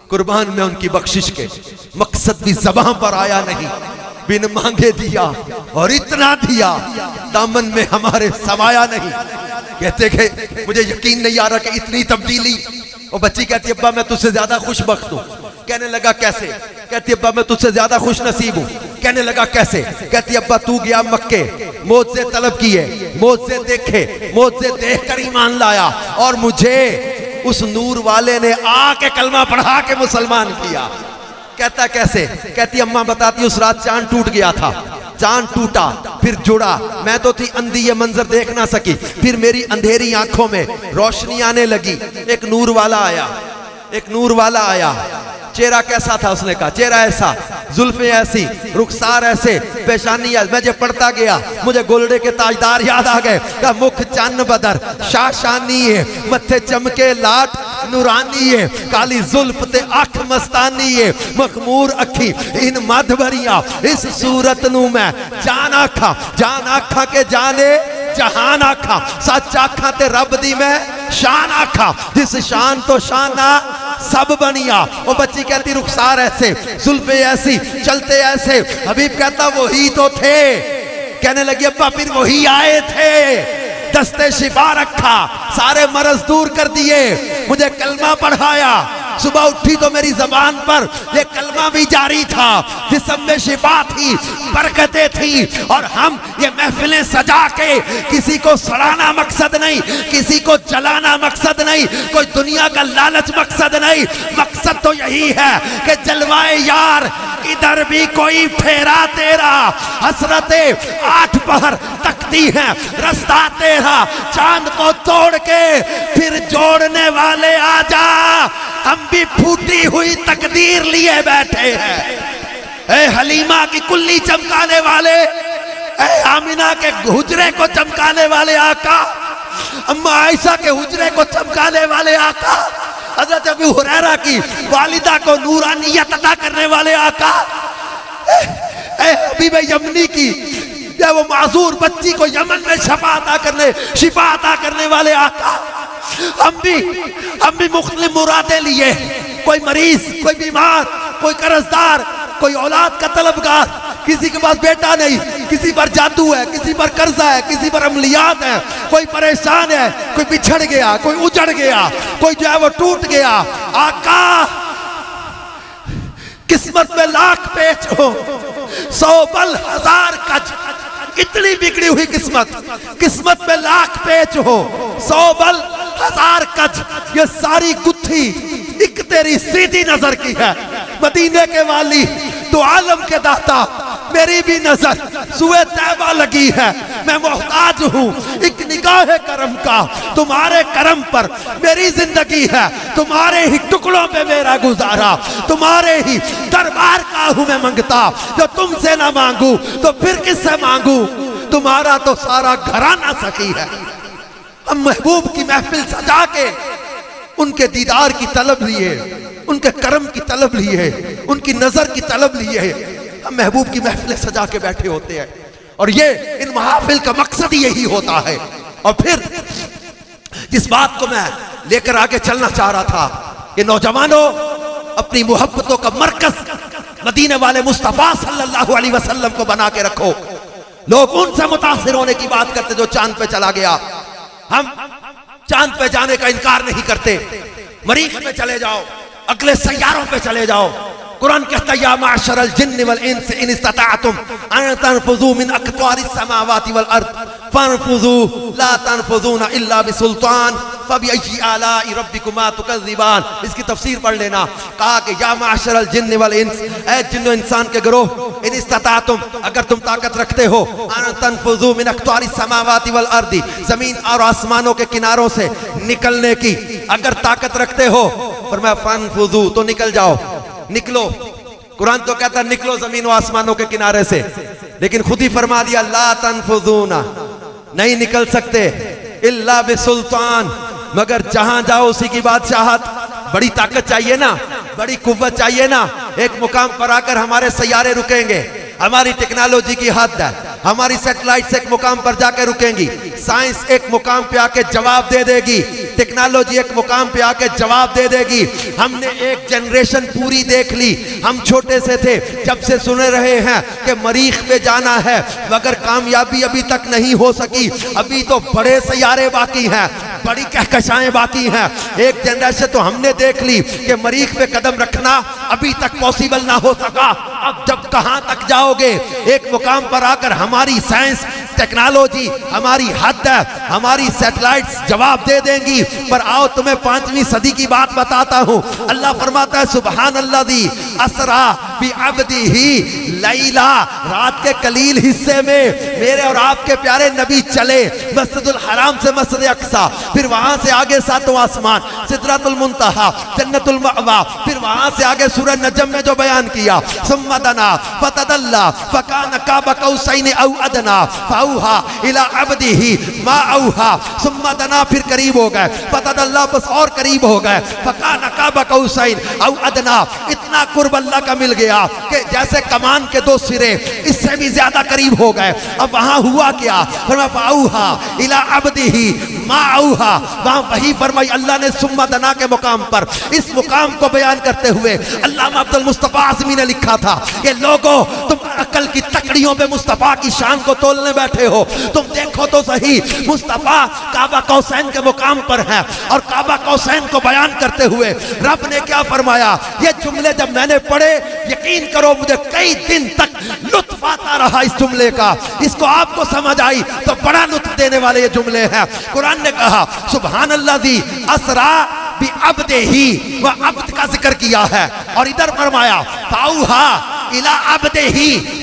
قربان میں ان کی بخشش کے، مقصد بھی زبان پر آیا نہیں، بن مانگے دیا اور اتنا دیا، دامن میں ہمارے سمایا نہیں۔ کہتے کہ مجھے یقین نہیں آ رہا کہ اتنی تبدیلی۔ وہ بچی کہتی ابا میں تجھ سے زیادہ خوش بخت ہوں۔ کہنے لگا کیسے؟ کہتی ابا میں تجھ سے زیادہ خوش نصیب ہوں۔ کہنے لگا کیسے؟ کہتی ابا تو گیا مکے، معجزے طلب کیے، معجزے دیکھے، معجزے دیکھ کر ایمان لایا، اور مجھے اس نور والے نے آ کے کلمہ پڑھا کے مسلمان کیا۔ کہتا کیسے؟ کہتی اماں بتاتی اس رات چاند ٹوٹ گیا تھا، چاند ٹوٹا پھر جڑا، میں تو تھی اندھی یہ منظر دیکھ نہ سکی، پھر میری اندھیری آنکھوں میں روشنی آنے لگی، ایک نور والا آیا، ایک نور والا آیا، چہرہ کیسا تھا؟ اس نے کہا چہرہ ایسا، زلفیں ایسی، رخسار ایسے، پیشانی ایسے۔ میں جب پڑھتا گیا مجھے گولڈے کے تاجدار یاد آ گئے، کہا مکھ چن بدر شاہ شانی ہے، متھے چمکے لاٹ نورانی ہے، کالی زلف تے اکھ مستانی ہے، مخمور اکھی ان مدھ بھریاں، اس صورت نو میں جان آکھا کے جانے جہان آکھا، سچ آکھا تے رب دی میں شان آکھا، جس شان تو شانہ سب بنیا۔ وہ بچی کہتی رخسار ایسے، زلفیں ایسی، چلتے ایسے۔ حبیب کہتا وہی تو تھے۔ کہنے لگی ابا پھر وہی آئے تھے، دستے شفا رکھا، سارے مرض دور کر دیے، مجھے کلمہ پڑھایا، صبح اٹھی تو میری زبان پر یہ کلمہ بھی جاری تھا، جسم میں شفا تھی، برکتیں تھی، اور ہم یہ محفلیں سجا کے کسی کو سڑانا مقصد نہیں، کسی کو جلانا مقصد نہیں، کوئی دنیا کا لالچ مقصد نہیں، مقصد تو یہی ہے کہ جلوائے یار ادھر بھی کوئی پھیرا تیرا، حسرتیں 8 پہر تکتی ہیں رستہ تیرا، چاند کو توڑ کے پھر جوڑنے والے آجا، ہم بھی پھوٹی ہوئی تقدیر لیے بیٹھے ہیں۔ اے حلیمہ کی کلی چمکانے والے، اے آمینہ کے حجرے کو چمکانے والے آقا، اما عائشہ کے حجرے کو چمکانے والے آقا، حضرت ابو ہریرہ کی والدہ کو نورانیت عطا کرنے والے آقا، اے حبیب یمنی کی وہ معذور بچی کو یمن میں شفا عطا کرنے والے آقا، ہم بھی مختلف مرادیں لیے، کوئی مریض، کوئی بیمار، کوئی قرضدار، کوئی اولاد کا طلبگار، کسی کے پاس بیٹا نہیں، کسی پر جادو ہے، کسی پر قرضہ ہے، کسی پر عملیات ہے، کوئی پریشان ہے، کوئی بچھڑ گیا، کوئی اجڑ گیا، کوئی جو ہے وہ ٹوٹ گیا، آقا قسمت میں لاکھ پیچ ہو، 100 بل 1000 کج، اتنی بگڑی ہوئی قسمت میں لاکھ پیچ ہو، 100 بل 1000 کج، یہ ساری گتھی ایک تیری سیدھی نظر کی ہے، مدینے کے والی، تو عالم کے داتا، میری بھی نظر سوئے طیبہ لگی ہے، میں محتاج ہوں ایک نگاہ کرم کا، تمہارے کرم پر میری زندگی ہے، تمہارے ہی ٹکڑوں پہ میرا گزارا، تمہارے ہی دربار کا ہوں میں منگتا، جو تم سے نہ مانگوں تو پھر کس سے مانگوں، تمہارا تو سارا گھرانہ سخی ہے۔ ہم محبوب کی محفل سجا کے ان کے دیدار کی طلب لیے، ان کے کرم کی طلب لیے، ان کی نظر کی طلب لیے، ہم محبوب کی محفلیں سجا کے بیٹھے ہوتے ہیں، اور یہ ان محافل کا مقصد یہی ہوتا ہے۔ اور پھر جس بات کو میں لے کر آگے چلنا چاہ رہا تھا کہ نوجوانوں اپنی محبتوں کا مرکز مدینے والے مصطفیٰ صلی اللہ علیہ وسلم کو بنا کے رکھو۔ لوگ ان سے متاثر ہونے کی بات کرتے جو چاند پہ چلا گیا، ہم چاند پہ جانے کا انکار نہیں کرتے، مریخ پہ چلے جاؤ، اگلے سیاروں پہ چلے جاؤ، قرآن کہتا ہے یا معشر الجن والانس ان استطعتم ان تنفذوا من اقطار السماوات والارض فانفذوا لا تنفذون الا بسلطان فبأي آلاء ربكما تكذبان۔ اس کی تفسیر پڑھ لینا، کہا کہ یا معشر الجن والانس، اے جن و انسان کے گروہ، ان استطعتم اگر تم طاقت رکھتے ہو، ان تنفذوا من اقطار السماوات والارض زمین اور آسمانوں کے کناروں سے نکلنے کی اگر طاقت رکھتے ہو، فرمایا فانفذوا تو نکل جاؤ، نکلو۔ قرآن تو کہتا ہے نکلو زمین و آسمانوں کے کنارے سے، لیکن خود ہی فرما دیا لا تنفذون، نہیں نکل سکتے الا بسلطان، مگر جہاں جاؤ اسی کی بادشاہت۔ بڑی طاقت چاہیے نا، بڑی قوت چاہیے نا، ایک مقام پر آ کر ہمارے سیارے رکیں گے، ہماری ٹیکنالوجی کی حد ہے، ہماری سیٹلائٹس ایک مقام پر جا کے رکیں گی، سائنس ایک مقام پہ آ کے جواب دے دے گی، ٹیکنالوجی ایک مقام پہ آ کے جواب دے دے گی۔ ہم نے ایک جنریشن پوری دیکھ لی، ہم چھوٹے سے تھے جب سے سنے رہے ہیں کہ مریخ پہ جانا ہے، مگر کامیابی ابھی تک نہیں ہو سکی، ابھی تو بڑے سیارے باقی ہیں، بڑی کہکشائیں باقی ہیں۔ ایک جنریشن تو ہم نے دیکھ لی کہ مریخ پہ قدم رکھنا ابھی تک پاسبل نہ ہو سکا، اب جب کہاں تک جاؤ گے؟ ایک مقام پر آ کر ہماری سائنس ٹیکنالوجی ہماری حد ہے، ہماری سیٹلائٹس جواب دے دیں گی۔ پر آؤ تمہیں 5ویں صدی کی بات بتاتا ہوں۔ اللہ فرماتا ہے سبحان الذی اسرا بعبدہ لیلا، رات کے قلیل حصے میں میرے اور آپ کے پیارے نبی چلے مسجد الحرام سے مسجد اقصی، پھر وہاں سے آگے 7واں آسمان، سدرۃ المنتہی، جنت المأوی، پھر وہاں سے آگے سورہ نجم میں جو بیان کیا ثم دنا فتدلی فکان قاب قوسین او ادنی فاوحی الی عبدہ ما اوحی، ثم دنا پھر قریب ہو گئے، فتدلی بس اور قریب ہو گئے، فکان قاب قوسین او ادنی، اتنا قرب اللہ کا مل گیا کہ جیسے کمان کے 2 سرے، اس سے بھی زیادہ قریب ہو گئے۔ اب وہاں ہوا کیا؟ فرمایا فاوحی الی عبدہ ما اوحی، وہاں وحی فرمائی اللہ نے ثم دنا کے مقام پر۔ اس مقام کو بیان کرتے ہوئے علامہ عبد المصطفیٰ اعظمی نے لکھا تھا کہ لوگوں تم عقل کی تکڑیوں پہ مصطفیٰ کی شان کو تولنے بیٹھے ہو. تم دیکھو تو صحیح, مصطفیٰ کعبہ قوسین کے مقام پر ہیں, اور کعبہ قوسین کو بیان کرتے ہوئے رب نے کیا فرمایا؟ یہ جملے جب میں نے پڑھے, یقین کرو مجھے کئی دن تک لطف آتا رہا اس جملے کا. اس کو آپ کو سمجھ آئی تو بڑا لطف دینے والے یہ جملے ہیں. قرآن نے کہا سبحان اللہ ذی اسرا بعبدہ, وہ عبد کا ذکر کیا ہے, اور ادھر فرمایا فاوحا الی عبدہ,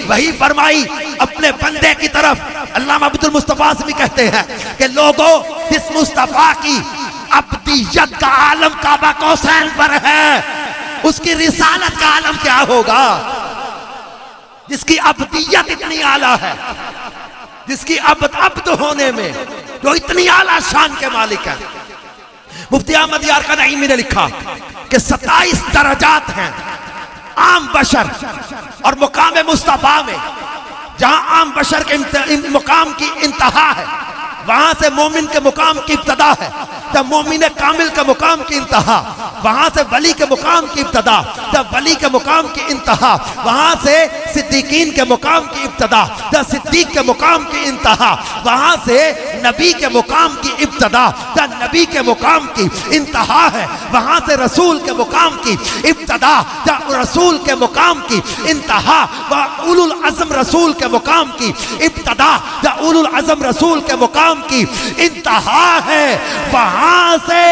وہی فرمائی اپنے بندے کی طرف. علامہ عبد المصطفیٰ سے بھی کہتے ہیں کہ لوگوں, جس مصطفیٰ کی عبدیت کا عالم کعبہ قوسین پر ہے, اس کی رسالت کا عالم کیا ہوگا؟ جس کی عبدیت اتنی اعلیٰ ہے, جس کی عبد ہونے میں جو اتنی اعلیٰ شان کے مالک ہے. مفتی احمد یار کا نعیمی نے لکھا کہ 27 درجات ہیں عام بشر اور مقام مصطفیٰ میں. جہاں عام بشر کے مقام کی انتہا ہے, وہاں سے مومن کے مقام کی ابتدا ہے. جب مومن کامل کے مقام کی انتہا, وہاں سے ولی کے مقام کی ابتدا. جب ولی کے مقام کی انتہا, وہاں سے صدیقین کے مقام کی ابتدا. جب صدیق کے مقام کی انتہا, وہاں سے نبی کے مقام کی ابتدا. جب نبی کے مقام کی انتہا ہے, وہاں سے رسول کے مقام کی ابتدا. جب رسول کے مقام کی انتہا, وہ اولو العزم رسول کے مقام کی ابتدا. جب اولو العزم رسول کے مقام کی انتہا ہے, وہاں سے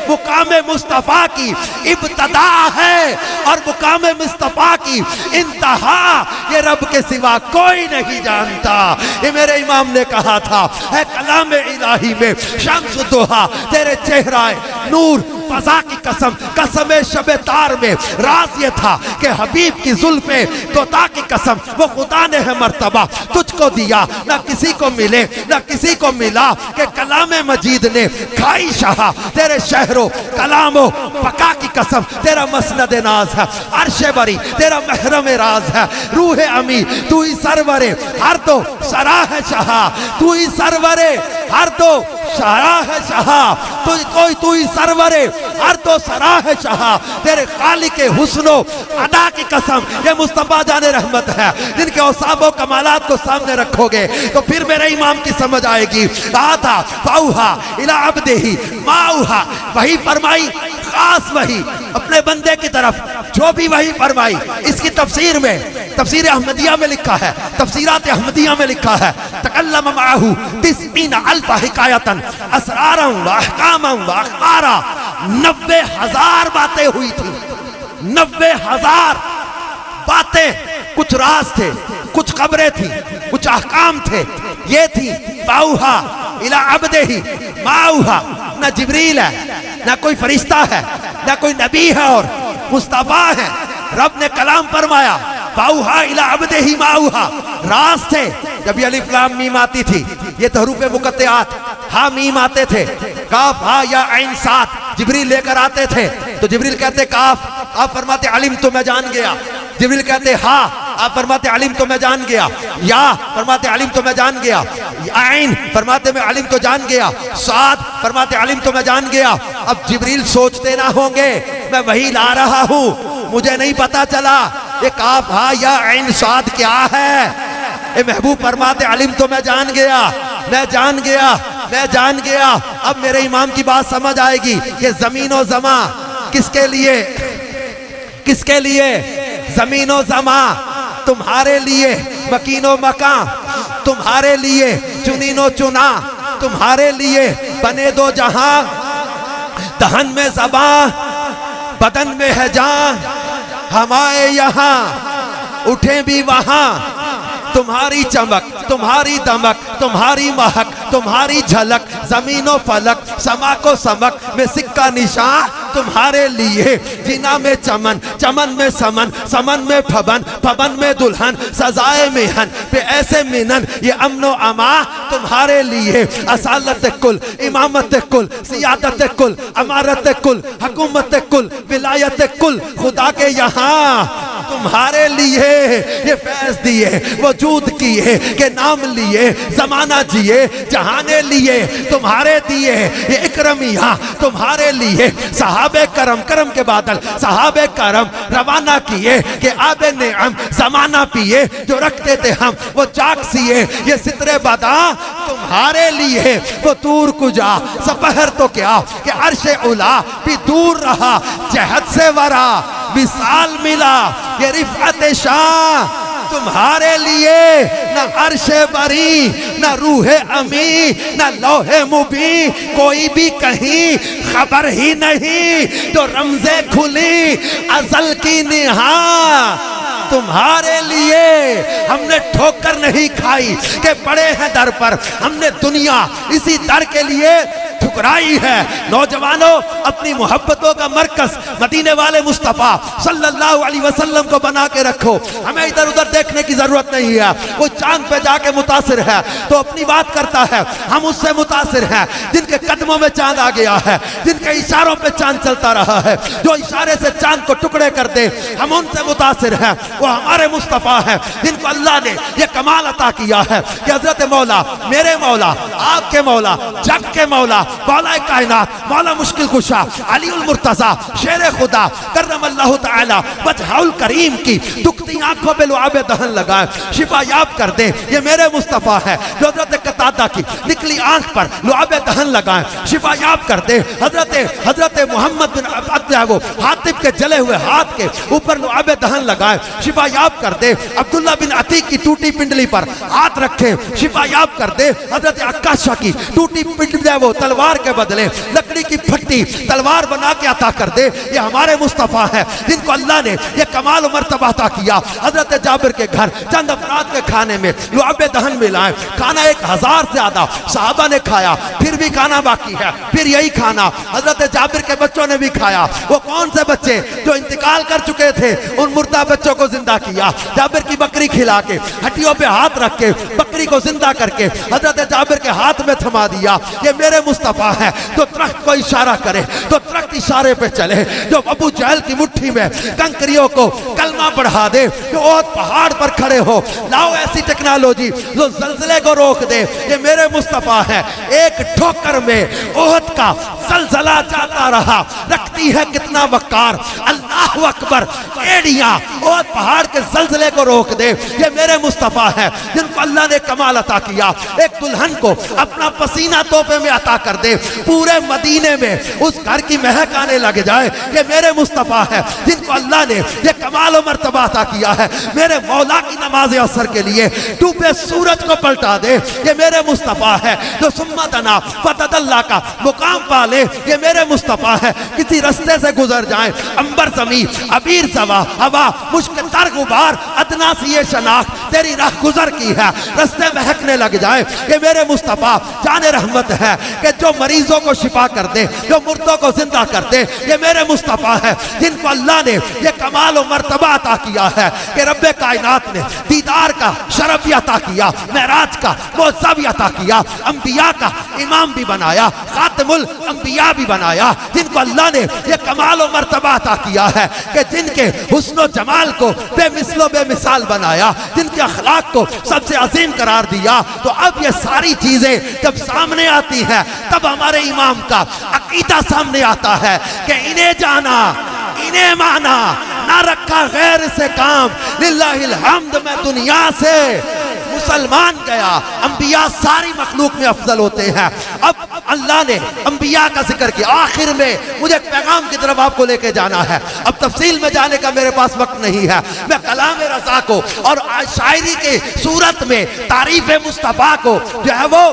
مقام مصطفیٰ کی ابتدا ہے, اور مقام مصطفیٰ کی انتہا یہ رب کے سوا کوئی نہیں جانتا. یہ میرے امام نے کہا تھا, اے کلام الہی میں شمس الضحیٰ, تیرے چہرہ نور فضا کی قسم, قسم شب تار میں راز یہ تھا کہ حبیب کی زلفیں طوطا کی قسم, وہ خدا نے ہے مرتبہ تجھ کو دیا, نہ کسی کو ملے نہ کسی کو ملا, کہ کلام مجید نے کھائی شہا. تیرے شہر و کلام و بقا کی قسم, تیرا مسند ناز ہے, عرش بری تیرا محرم راز ہے. روح امی تو ہی سرور ہر دو سراہ شہا, تو ہی سرور ہر دو سراہ شہا, تو ہی سرور ہر دو سراہ شہا. تیرے خالق حسن و ادا کی قسم, یہ مصطفیٰ جان رحمت ہے, جن کے اوصاف و کمالات کو سامنے رکھو گے تو پھر میرے امام کی سمجھ آئے گی. کہا تھا فاوحا الی عبدہ ما اوحا, وہی فرمائی, خاص وہی اپنے بندے کی طرف جو بھی وہی فرمائی. اس کی تفسیر میں, تفسیر احمدیہ میں لکھا ہے, تفسیرات احمدیہ میں لکھا ہے, تکلم معہ 90,000 حکایتاً اسرارا و احکاما و اخبارا, 90,000 باتیں ہوئی تھی. 90,000 باتیں, کچھ راز تھے, کچھ خبریں تھی, کچھ احکام تھے. یہ تھی فاوحا الی عبدہ ما اوحا. نہ جبریل ہے, نہ کوئی فرشتہ ہے, نہ کوئی نبی ہے, اور مصطفیٰ ہے. رب نے کلام فرمایا فاوحا الی عبدہ ما اوحا. راز تھے. جب یہ الف لام میم آتی تھی, یہ تو حروف مقطعات, ہاں میم آتے تھے, کاف ہا یا عین صاد, جبریل لے کر آتے تھے تو جبریل کہتے کاف, آپ فرماتے علم تو میں جان گیا. جبریل کہتے ہاں, آپ فرماتے علم تو میں جان گیا. یا فرماتے علم تو میں جان گیا. عین فرماتے میں علم تو جان گیا. صاد فرماتے علم تو میں جان گیا. اب جبریل سوچتے نہ ہوں گے میں وہی لا رہا ہوں, مجھے نہیں پتا چلا یہ کاف ہا یا عین صاد کیا ہے. اے محبوب فرماتے علم تو میں جان گیا, میں جان گیا, میں جان گیا. اب میرے امام کی بات سمجھ آئے گی. یہ زمین و زمان کس کے لیے, کس کے لیے؟ زمین و زمان تمہارے لیے, مکین و مکان تمہارے لیے, چنین و چنا تمہارے لیے. بنے دو جہاں, دہن میں زبان, بدن میں ہے جان, ہمائے یہاں اٹھیں بھی وہاں. تمہاری چمک, تمہاری دمک, تمہاری مہک, تمہاری جھلک, زمین و فلک, سما کو سمک میں سکہ نشان تمہارے لیے. جنا میں چمن, چمن میں سمن, سمن میں پھبن, پھبن میں دلہن, سزائے مہن پہ ایسے منن. یہ امن و امان تمہارے لیے. اصالت کل, امامت کل, سیادت کل, امارت کل, حکومت کل, ولایت کل خدا کے یہاں. تمہارے لیے یہ فیض دیے، وجود کیے کہ نام لیے، زمانہ جیے، جہانے لیے تمہارے دیے، یہ اکرمیہ تمہارے لیے، صحابہ کرم، کرم کے بادل صحابہ کرم روانہ کیے کہ آب نعم زمانہ پیے، جو رکھتے تھے ہم وہ چاک سیے، یہ ستر بدا تمہارے لیے، وہ دور کجا سپہر تو کیا کہ عرش اولا بھی دور رہا، جہد سے ورا وصال ملا، یہ رفعت شان تمہارے لیے، نہ عرش بری نہ روح امی نہ لوح مبین، کوئی بھی کہیں خبر ہی نہیں، جو رمزیں کھلی ازل کی نہا تمہارے لیے۔ ہم نے ٹھوکر نہیں کھائی کہ پڑے ہیں در پر، ہم نے دنیا اسی در کے لیے ٹھکرائی ہے۔ نوجوانوں، اپنی محبتوں کا مرکز مدینے والے مصطفیٰ صلی اللہ علیہ وسلم کو بنا کے رکھو، ہمیں ادھر ادھر دیکھنے کی ضرورت نہیں ہے۔ وہ چاند پہ جا کے متاثر ہے تو اپنی بات کرتا ہے، ہم اس سے متاثر ہیں جن کے قدموں میں چاند آ گیا ہے، جن کے اشاروں پہ چاند چلتا رہا ہے، جو اشارے سے چاند کو ٹکڑے کر دے، ہم ان سے متاثر ہیں۔ وہ ہمارے مصطفیٰ ہیں جن کو اللہ نے یہ کمال عطا کیا ہے کہ حضرت مولا، میرے مولا، آپ کے مولا، جگ کے مولا، مولا کائنات، مولا مشکل کشا، علی المرتضی، شیر خدا کرم اللہ تعالی وجہ الکریم کی دکھتی آنکھوں پہ لعاب دہن لگائے، شفا یاب کر دے۔ یہ میرے مصطفیٰ ہے جو حضرت قتادہ کی نکلی آنکھ پر لعاب دہن لگائے، شفا یاب کر دے۔ حضرت محمد بن حاتب کے جلے ہوئے ہاتھ کے اوپر لعاب دہن لگائے، شفا یاب کر دے۔ عبداللہ بن عتیق کی ٹوٹی پنڈلی پر ہاتھ رکھے، شفا یاب کر دے۔ حضرت عکاشہ کی ٹوٹی پنڈلی وہ تلوار کے بدلے لکڑی کی پھٹی تلوار بنا کے عطا کر دے۔ یہ ہمارے مصطفیٰ ہیں جن کو اللہ نے یہ کمال و مرتبہ عطا کیا۔ حضرت جابر کے گھر چند افراد کے کھانے میں لعاب دہن ملائے، کھانا 1000 سے زیادہ صحابہ نے کھایا، پھر بھی کھانا باقی ہے، پھر یہی کھانا حضرت جابر کے بچوں نے بھی کھایا۔ وہ کون سے بچے جو انتقال کر چکے تھے، ان مردہ بچوں کو زندہ کیا، جابر کی بکری کھلا کے، ہڈیوں پہ ہاتھ رکھ کے بکری کو زندہ کر کے حضرت جابر کے ہاتھ میں تھما دیا۔ یہ میرے مصطفیٰ ہے جو درخت کو اشارہ کرے تو درخت اشارے پہ چلے، جو ابو جہل کی مٹھی میں کنکریوں کو کلمہ پڑھا دے، جو احد پہاڑ پر کھڑے ہو، لاؤ ایسی ٹیکنالوجی جو زلزلے کو روک دے۔ یہ میرے مصطفیٰ ہے۔ ایک ٹھوکر میں احد کا زلزلہ جاتا رہا، رکھتی ہے کتنا وقار، اللہ اکبر، ایڑیاں احد پہاڑ کے زلزلے کو روک دے۔ یہ میرے مصطفیٰ ہے جن کو اللہ نے کمال عطا کیا۔ ایک دلہن کو اپنا پسینہ تحفے میں عطا کر دے، پورے مدینے میں اس گھر کی مہک آنے لگ جائے۔ یہ میرے مصطفیٰ ہے جن کو اللہ نے یہ کمال و مرتبہ عطا کیا ہے۔ میرے مولا کی نماز عصر کے لیے ڈوبے سورج کو پلٹا دے۔ یہ میرے مصطفیٰ ہے جو ثم دنا فتدلی کا مقام پالے۔ یہ میرے مصطفیٰ ہے کسی رستے سے گزر جائیں، عنبر زمین، عبیر زوا ہوا، مشک تر غبار، ادنا سی یہ شناخت تیری راہ گزر کی ہے، رستے مہکنے لگ جائے۔ یہ میرے مصطفیٰ جان رحمت ہے کہ جو مریضوں کو شفا کر دے، جو مردوں کو زندہ کر دے۔ یہ میرے مصطفیٰ ہے جن کو اللہ نے یہ کمال و مرتبہ عطا کیا ہے کہ رب کائنات نے دیدار کا شرف بھی عطا کیا، معراج کا معجزہ بھی عطا کیا، انبیاء کا امام بھی بنایا، خاتم الانبیاء بھی بنایا، جن کو اللہ نے یہ کمال و مرتبہ عطا کیا ہے کہ جن کے حسن و جمال کو بے مثل و بے مثال بنایا، جن کے اخلاق کو سب سے عظیم قرار دیا۔ تو اب یہ ساری چیزیں جب سامنے آتی ہیں تب ہمارے امام کا عقیدہ سامنے آتا ہے کہ انہیں جانا، انہیں مانا، نہ رکھا غیر سے کام، للہ الحمد میں دنیا سے مسلمان گیا۔ انبیاء ساری مخلوق میں افضل ہوتے ہیں۔ اب اللہ نے انبیاء کا ذکر کیا، آخر میں مجھے ایک پیغام کی طرف آپ کو لے کے جانا ہے۔ اب تفصیل میں جانے کا میرے پاس وقت نہیں ہے، میں کلام رضا کو اور شاعری کے صورت میں تعریف مصطفیٰ کو جو ہے وہ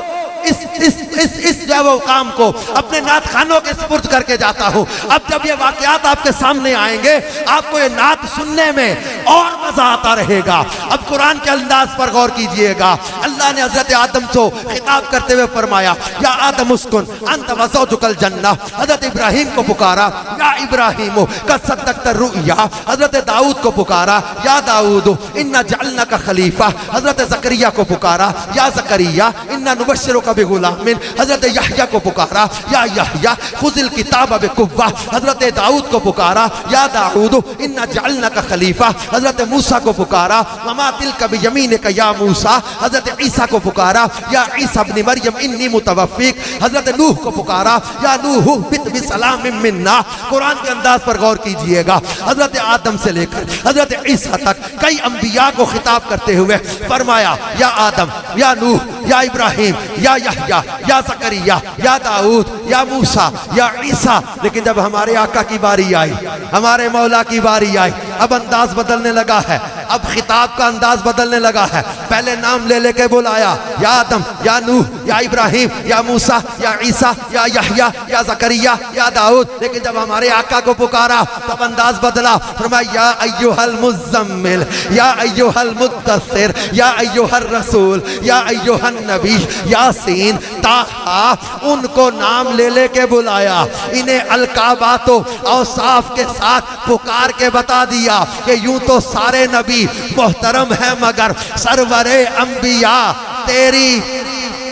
اس جو ہے وہ کام کو اپنے نعت خانوں کے سپرد کر کے جاتا ہوں۔ اب جب یہ واقعات آپ کے سامنے آئیں گے آپ کو یہ نعت سننے میں اور مزہ آتا رہے گا۔ اب قرآن کے انداز پر غور کیجئے گا۔ اللہ اللہ نے حضرت آدم سے خطاب کرتے ہوئے فرمایا یا آدم اسکن انت و زوجک الجنہ. حضرت ابراہیم کو پکارا یا ابراہیم قد صدقت الرؤیا. حضرت داؤد کو پکارا یا داؤد انا جعلناک خلیفہ. حضرت زکریا کو پکارا یا زکریا انا نبشرک بغلام. حضرت یحییٰ کو پکارا یا یحییٰ خذ الکتاب بقوہ. حضرت داؤد کو پکارا یا داؤد انا جعلناک خلیفہ. حضرت موسیٰ کو پکارا وما تلک بیمینک یا موسیٰ. حضرت عیسیٰ کو پکارا یا عیسیٰ ابن مریم انی متوفیک. حضرت نوح کو پکارا یا نوح بت بسلام منا. قرآن کے انداز پر غور کیجئے گا. حضرت آدم سے لے کر حضرت عیسیٰ تک کئی انبیاء کو خطاب کرتے ہوئے فرمایا یا آدم یا نوح یا ابراہیم یا یحییٰ یا زکریا یا داؤد یا موسیٰ یا عیسیٰ. لیکن جب ہمارے آقا کی باری آئی, ہمارے مولا کی باری آئی, اب انداز بدلنے لگا ہے, اب خطاب کا انداز بدلنے لگا ہے. پہلے نام لے لے کے بلایا یا آدم یا نوح یا ابراہیم یا موسیٰ یا عیسیٰ یا یحییٰ یا زکریا یا داؤد. لیکن جب ہمارے آقا کو پکارا تب انداز بدلا. فرمایا یا ایھا المزمل یا ایھا المدثر یا ایھا الرسول یا ایھا النبی یاسین طٰہٰ. ان کو نام لے لے کے بلایا, انہیں القابات و اوصاف کے ساتھ پکار کے بتا دیا کہ یوں تو سارے نبی محترم ہیں مگر سرور انبیاء تیری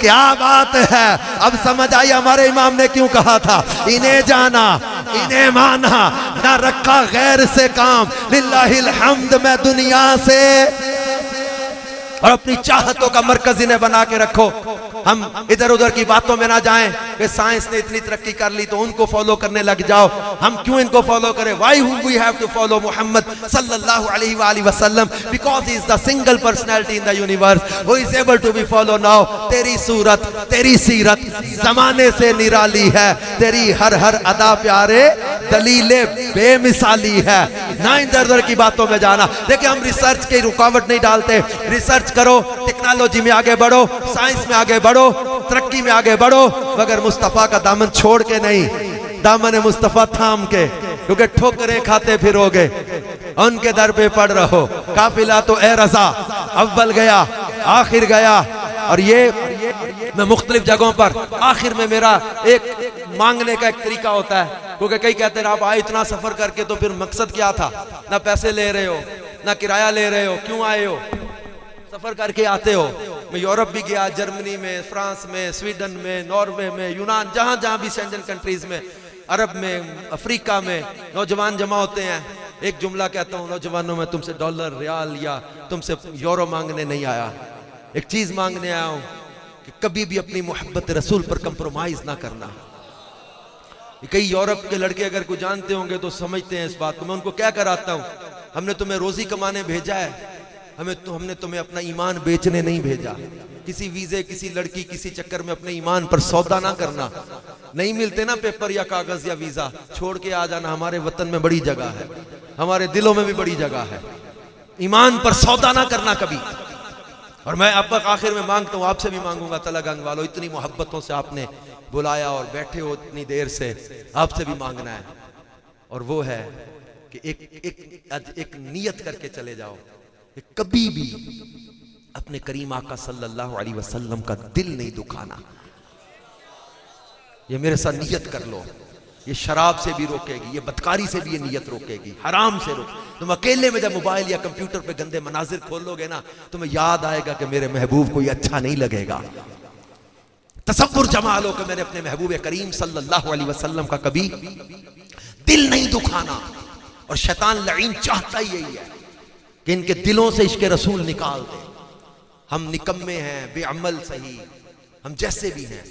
کیا بات ہے. اب سمجھ آئی ہمارے امام نے کیوں کہا تھا انہیں جانا انہیں مانا نہ رکھا غیر سے کام. للہ الحمد. میں دنیا سے اور اپنی چاہتوں کا مرکز انہیں بنا کے رکھو. ہم ادھر ادھر کی باتوں میں نہ جائیں کہ سائنس نے اتنی ترقی کر لی تو ان کو فالو کرنے لگ جاؤ. ہم کیوں ان کو فالو کریں؟ Why we have to follow Muhammad sallallahu alaihi wa alihi wasallam? Because he is the single personality in the universe who is able to be followed now. تیری صورت تیری سیرت زمانے سے نرالی ہے, تیری ہر ہر ادا پیارے دلیل بے مثالی ہے. نہ ادھر ادھر کی باتوں میں جانا. دیکھیں ہم ریسرچ کی رکاوٹ نہیں ڈالتے. ریسرچ کرو, ٹیکنالوجی میں آگے بڑھو, سائنس میں آگے بڑھو, ترقی میں آگے بڑھو, مگر مصطفیٰ کا دامن چھوڑ کے نہیں, دامن مصطفیٰ تھام کے, کیونکہ ٹھوکریں کھاتے پھرو گے, ان کے در پہ پڑ رہو. قافلہ تو اے رضا اول گیا آخر گیا. اور یہ میں مختلف جگہوں پر آخر میں میرا ایک مانگنے کا ایک طریقہ ہوتا ہے, کیونکہ کئی کہتے ہیں آپ آئے اتنا سفر کر کے تو پھر مقصد کیا تھا؟ نہ پیسے لے رہے ہو نہ کرایہ لے رہے ہو, کیوں آئے ہو؟ سفر کر کے آتے ہو. میں یورپ بھی گیا, جرمنی میں, فرانس میں, سویڈن میں, ناروے میں, یونان, جہاں جہاں بھی شینجن کنٹریز میں, عرب میں, افریقہ میں نوجوان جمع ہوتے ہیں. ایک جملہ کہتا ہوں نوجوانوں, میں تم سے ڈالر ریال یا تم سے یورو مانگنے نہیں آیا, ایک چیز مانگنے آیا ہوں کہ کبھی بھی اپنی محبت رسول پر کمپرومائز نہ کرنا. کئی یورپ کے لڑکے اگر کوئی جانتے ہوں گے تو سمجھتے ہیں اس بات کو. میں ان کو کیا کراتا ہوں, ہم نے تمہیں روزی کمانے بھیجا ہے, ہم نے تمہیں اپنا ایمان بیچنے نہیں بھیجا. کسی ویزے, کسی لڑکی, کسی چکر میں اپنے ایمان پر سودا نہ کرنا. نہیں ملتے نا پیپر یا کاغذ یا ویزا, چھوڑ کے آ جانا. ہمارے وطن میں بڑی جگہ ہے, ہمارے دلوں میں بھی بڑی جگہ ہے. ایمان پر سودا نہ کرنا کبھی. اور میں اب تک آخر میں مانگتا ہوں, آپ سے بھی مانگوں گا تلا گنگ والوں, اتنی محبتوں سے آپ نے بلایا اور بیٹھے ہو اتنی دیر سے, آپ سے بھی مانگنا ہے. اور وہ ہے کہ ایک نیت کر کے چلے جاؤ کہ کبھی بھی اپنے کریم آقا صلی اللہ علیہ وسلم کا دل نہیں دکھانا. یہ میرے ساتھ نیت کر لو. یہ شراب سے بھی روکے گی, یہ بدکاری سے بھی یہ نیت روکے گی, حرام سے روکے. تم اکیلے میں جب موبائل یا کمپیوٹر پہ گندے مناظر کھولو گے نا, تمہیں یاد آئے گا کہ میرے محبوب کو یہ اچھا نہیں لگے گا. تصور جما لو کہ میں نے اپنے محبوب کریم صلی اللہ علیہ وسلم کا کبھی دل نہیں دکھانا. اور شیطان لعین چاہتا ہی یہی ہے کہ ان کے دلوں سے عشق رسول نکال دے. ہم نکمے ہیں, بے عمل صحیح, ہم جیسے بھی ہیں,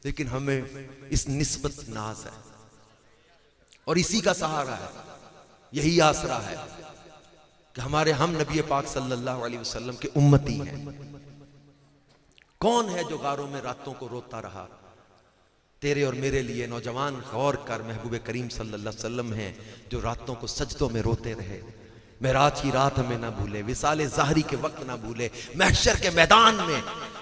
لیکن ہمیں اس نسبت ناز ہے اور اسی کا سہارا ہے, یہی آسرا ہے کہ ہمارے ہم نبی پاک صلی اللہ علیہ وسلم کے امتی ہیں. کون ہے جو غاروں میں راتوں کو روتا رہا؟ تیرے اور میرے لیے نوجوان غور کر, محبوب کریم صلی اللہ علیہ وسلم ہیں جو راتوں کو سجدوں میں روتے رہے. معراج کی رات ہمیں نہ بھولے, وصال ظاہری کے وقت نہ بھولے. محشر کے میدان میں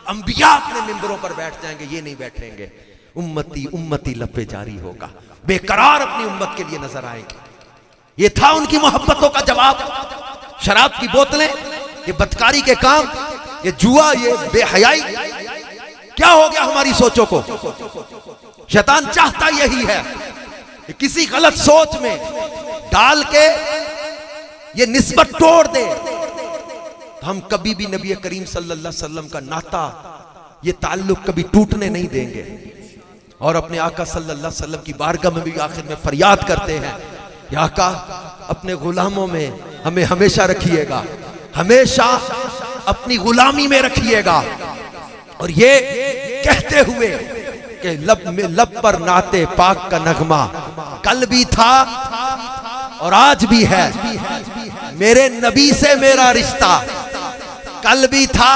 انبیاء اپنے ممبروں پر بیٹھ جائیں گے, یہ نہیں بیٹھیں گے. امتی امتی لپے جاری ہوگا, بے قرار اپنی امت کے لیے نظر آئیں گے. یہ تھا ان کی محبتوں کا جواب. شراب کی بوتلیں, یہ بدکاری کے کام, یہ جوا، یہ بے حیائی کیا ہو گیا ہماری سوچوں کو؟ شیطان چاہتا یہی ہے کہ کسی غلط سوچ میں ڈال کے یہ نسبت توڑ دے. ہم کبھی بھی نبی کریم صلی اللہ علیہ وسلم کا ناتا، یہ تعلق کبھی ٹوٹنے نہیں دیں گے. اور اپنے آقا صلی اللہ علیہ وسلم کی بارگاہ میں بھی آخر میں فریاد کرتے ہیں، یا آقا اپنے غلاموں میں ہمیں ہمیشہ رکھیے گا، ہمیشہ اپنی غلامی میں رکھیے گا. اور یہ کہتے ہوئے کہ لب پر نعت پاک کا نغمہ کل بھی تھا اور آج بھی ہے، میرے نبی سے میرا رشتہ کل بھی تھا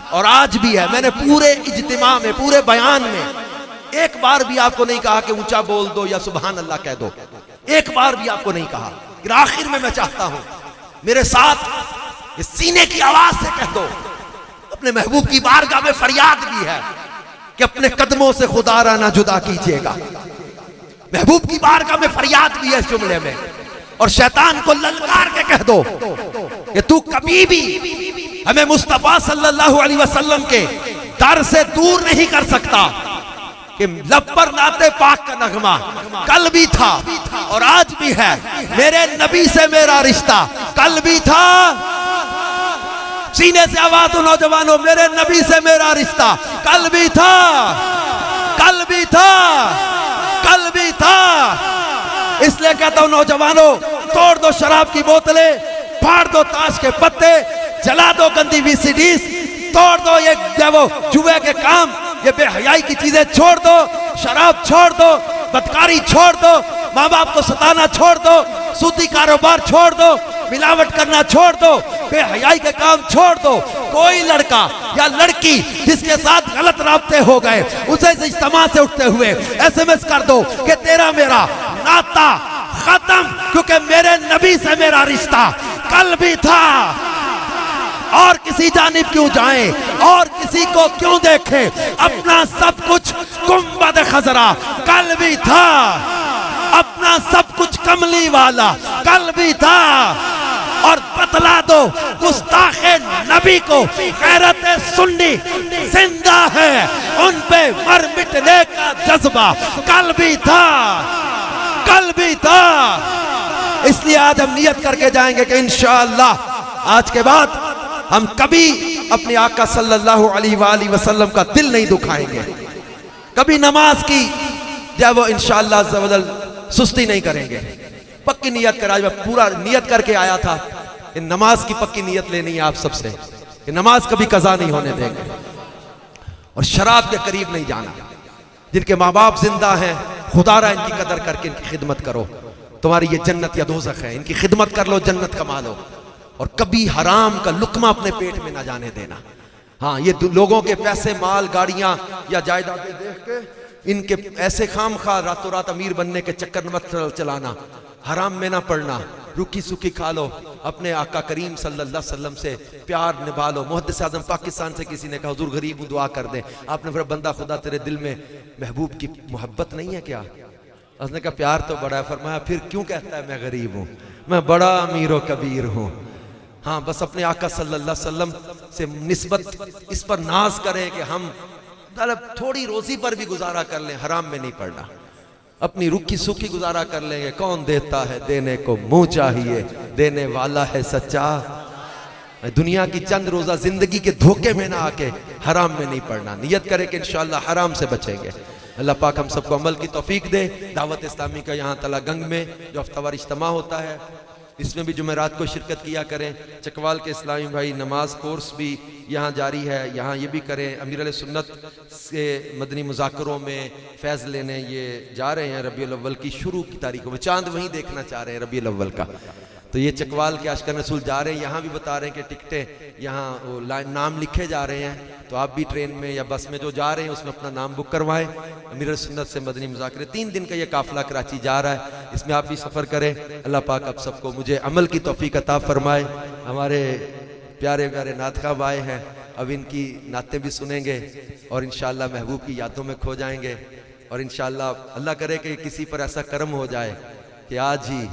اور آج بھی ہے. میں نے پورے اجتماع میں، پورے بیان میں ایک بار بھی آپ کو نہیں کہا کہ اونچا بول دو یا سبحان اللہ کہہ دو، ایک بار بھی آپ کو نہیں کہا. پھر آخر میں چاہتا ہوں میرے ساتھ یہ سینے کی آواز سے کہہ دو، اپنے محبوب کی بارگاہ میں فریاد بھی ہے کہ اپنے قدموں سے خدا را نہ جدا کیجئے گا. محبوب کی بارگاہ میں فریاد بھی ہے اس جملے میں. اور شیطان کو للکار کے کہہ دو کہ تو کبھی بھی ہمیں مصطفیٰ صلی اللہ علیہ وسلم کے در سے دور نہیں کر سکتا. کہ لب پر نعت پاک کا نغمہ کل بھی تھا اور آج بھی ہے، میرے نبی سے میرا رشتہ کل بھی تھا. سینے سے آواز دو نوجوانوں، میرے نبی سے میرا رشتہ کل بھی تھا، کل بھی تھا، کل بھی تھا. اس لئے کہتا ہوں نوجوانوں، توڑ دو شراب کی بوتلیں، پھاڑ دو تاش کے پتے، جلا دو گندی وی سی ڈیز، توڑ دو یہ وہ جوے کے کام، یہ بے حیائی کی چیزیں چھوڑ دو، شراب چھوڑ دو، بدکاری چھوڑ دو، ماں باپ کو ستانا چھوڑ دو، سودی کاروبار چھوڑ دو، ملاوٹ کرنا چھوڑ دو، بے حیائی کے کام چھوڑ دو. کوئی لڑکا یا لڑکی جس کے ساتھ غلط رابطے ہو گئے، اسے اس اجتماع سے اٹھتے ہوئے SMS کر دو کہ تیرا میرا ناتا ختم، کیونکہ میرے نبی سے میرا رشتہ کل بھی تھا. اور کسی جانب کیوں جائیں اور کسی کو کیوں دیکھیں، اپنا سب کچھ گنبد خضرا کل بھی تھا، اپنا سب کچھ کملی والا کل بھی تھا. اور بتلا دو گستاخ نبی کو غیرت سنی زندہ ہے، ان پہ مر مٹنے کا جذبہ کل بھی تھا، کل بھی تھا. اس لیے آج ہم نیت کر کے جائیں گے کہ انشاءاللہ آج کے بعد ہم کبھی اپنے آقا صلی اللہ علیہ وآلہ وسلم کا دل نہیں دکھائیں گے، کبھی نماز کی جب وہ انشاءاللہ عز و جل سستی نہیں کریں گے. پکی نیت کر، آج میں پورا نیت کر کے آیا تھا، نماز کی پکی نیت لینی ہے آپ سب سے کہ نماز کبھی قضا نہیں ہونے دیں گے. اور شراب کے قریب نہیں جانا. جن کے ماں باپ زندہ ہیں خدا را ان کی قدر کر کے ان کی خدمت کرو، تمہاری یہ جنت یا دوزخ ہے، ان کی خدمت کر لو، جنت کما لو. اور کبھی حرام کا لقمہ اپنے پیٹ میں نہ جانے دینا. ہاں یہ لوگوں کے پیسے، مال، گاڑیاں یا جائیدادیں دیکھ کے ان کے ایسے خام خواہ راتوں رات امیر بننے کے چکر مت چلانا، حرام میں نہ پڑنا، رکی سکی کھا لو، اپنے آقا کریم صلی اللہ علیہ وسلم سے پیار نبھا لو. محدث اعظم پاکستان سے کسی نے کہا حضور غریب ہوں دعا کر دیں. آپ نے فرمایا بندہ خدا تیرے دل میں محبوب کی محبت نہیں ہے کیا؟ اس نے کہا پیار تو بڑا ہے. فرمایا پھر کیوں کہتا ہے میں غریب ہوں، میں بڑا امیر و کبیر ہوں. ہاں بس اپنے آقا صلی اللہ علیہ وسلم سے نسبت اس پر ناز کریں کہ ہم تھوڑی روزی پر بھی گزارا کر لیں، حرام میں نہیں پڑنا. اپنی رکی سکی گزارا کر لیں گے. کون دیتا ہے دینے کو منہ چاہیے، دینے والا ہے سچا. دنیا کی چند روزہ زندگی کے دھوکے میں نہ آ کے حرام میں نہیں پڑنا. نیت کرے کہ انشاءاللہ حرام سے بچیں گے. اللہ پاک ہم سب کو عمل کی توفیق دے. دعوت اسلامی کا یہاں تلا گنگ میں جو ہفتہ وار اجتماع ہوتا ہے، اس میں بھی جمعرات کو شرکت کیا کریں. چکوال کے اسلامی بھائی نماز کورس بھی یہاں جاری ہے، یہاں یہ بھی کریں. امیر علیہ سنت سے مدنی مذاکروں میں فیض لینے یہ جا رہے ہیں ربیع الاول کی شروع کی تاریخوں میں. چاند وہیں دیکھنا چاہ رہے ہیں ربیع الاول کا. تو یہ چکوال کے عاشقان رسول جا رہے ہیں. یہاں بھی بتا رہے ہیں کہ ٹکٹیں یہاں نام لکھے جا رہے ہیں. تو آپ بھی ٹرین میں یا بس میں جو جا رہے ہیں اس میں اپنا نام بک کروائیں. امیر سنت سے مدنی مذاکرے 3 دن کا یہ قافلہ کراچی جا رہا ہے، اس میں آپ بھی سفر کریں. اللہ پاک آپ سب کو مجھے عمل کی توفیق عطا فرمائے. ہمارے پیارے پیارے نعت خواب آئے ہیں، اب ان کی نعتیں بھی سنیں گے اور انشاءاللہ محبوب کی یادوں میں کھو جائیں گے. اور انشاءاللہ اللہ کرے کہ کسی پر ایسا کرم ہو جائے کہ آج ہی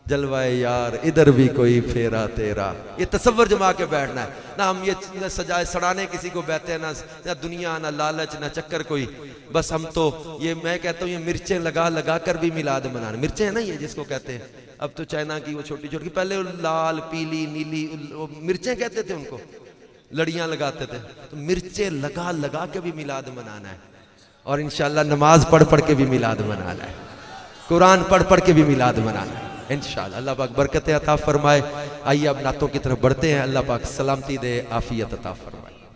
جلوہ یار ادھر بھی کوئی پھیرا تیرا. یہ تصور جما کے بیٹھنا ہے. نہ ہم یہ سجائے سڑانے کسی کو بیٹھتے ہیں, نہ دنیا, نہ لالچ, نہ چکر کوئی. بس ہم تو یہ میں کہتا ہوں یہ مرچیں لگا لگا کر بھی میلاد منانا. مرچیں ہیں نا یہ جس کو کہتے ہیں, اب تو چائنا کی وہ چھوٹی چھوٹی, پہلے لال پیلی نیلی مرچیں کہتے تھے ان کو, لڑیاں لگاتے تھے. تو مرچیں لگا لگا کے بھی میلاد منانا ہے, اور انشاءاللہ نماز پڑھ پڑھ کے بھی میلاد منانا ہے, قرآن پڑھ پڑھ کے بھی میلاد منانا ہے انشاءاللہ. اللہ پاک برکتیں عطا فرمائے. آئیے اب نعتوں کی طرف بڑھتے ہیں. اللہ پاک سلامتی دے, عافیت عطا فرمائے.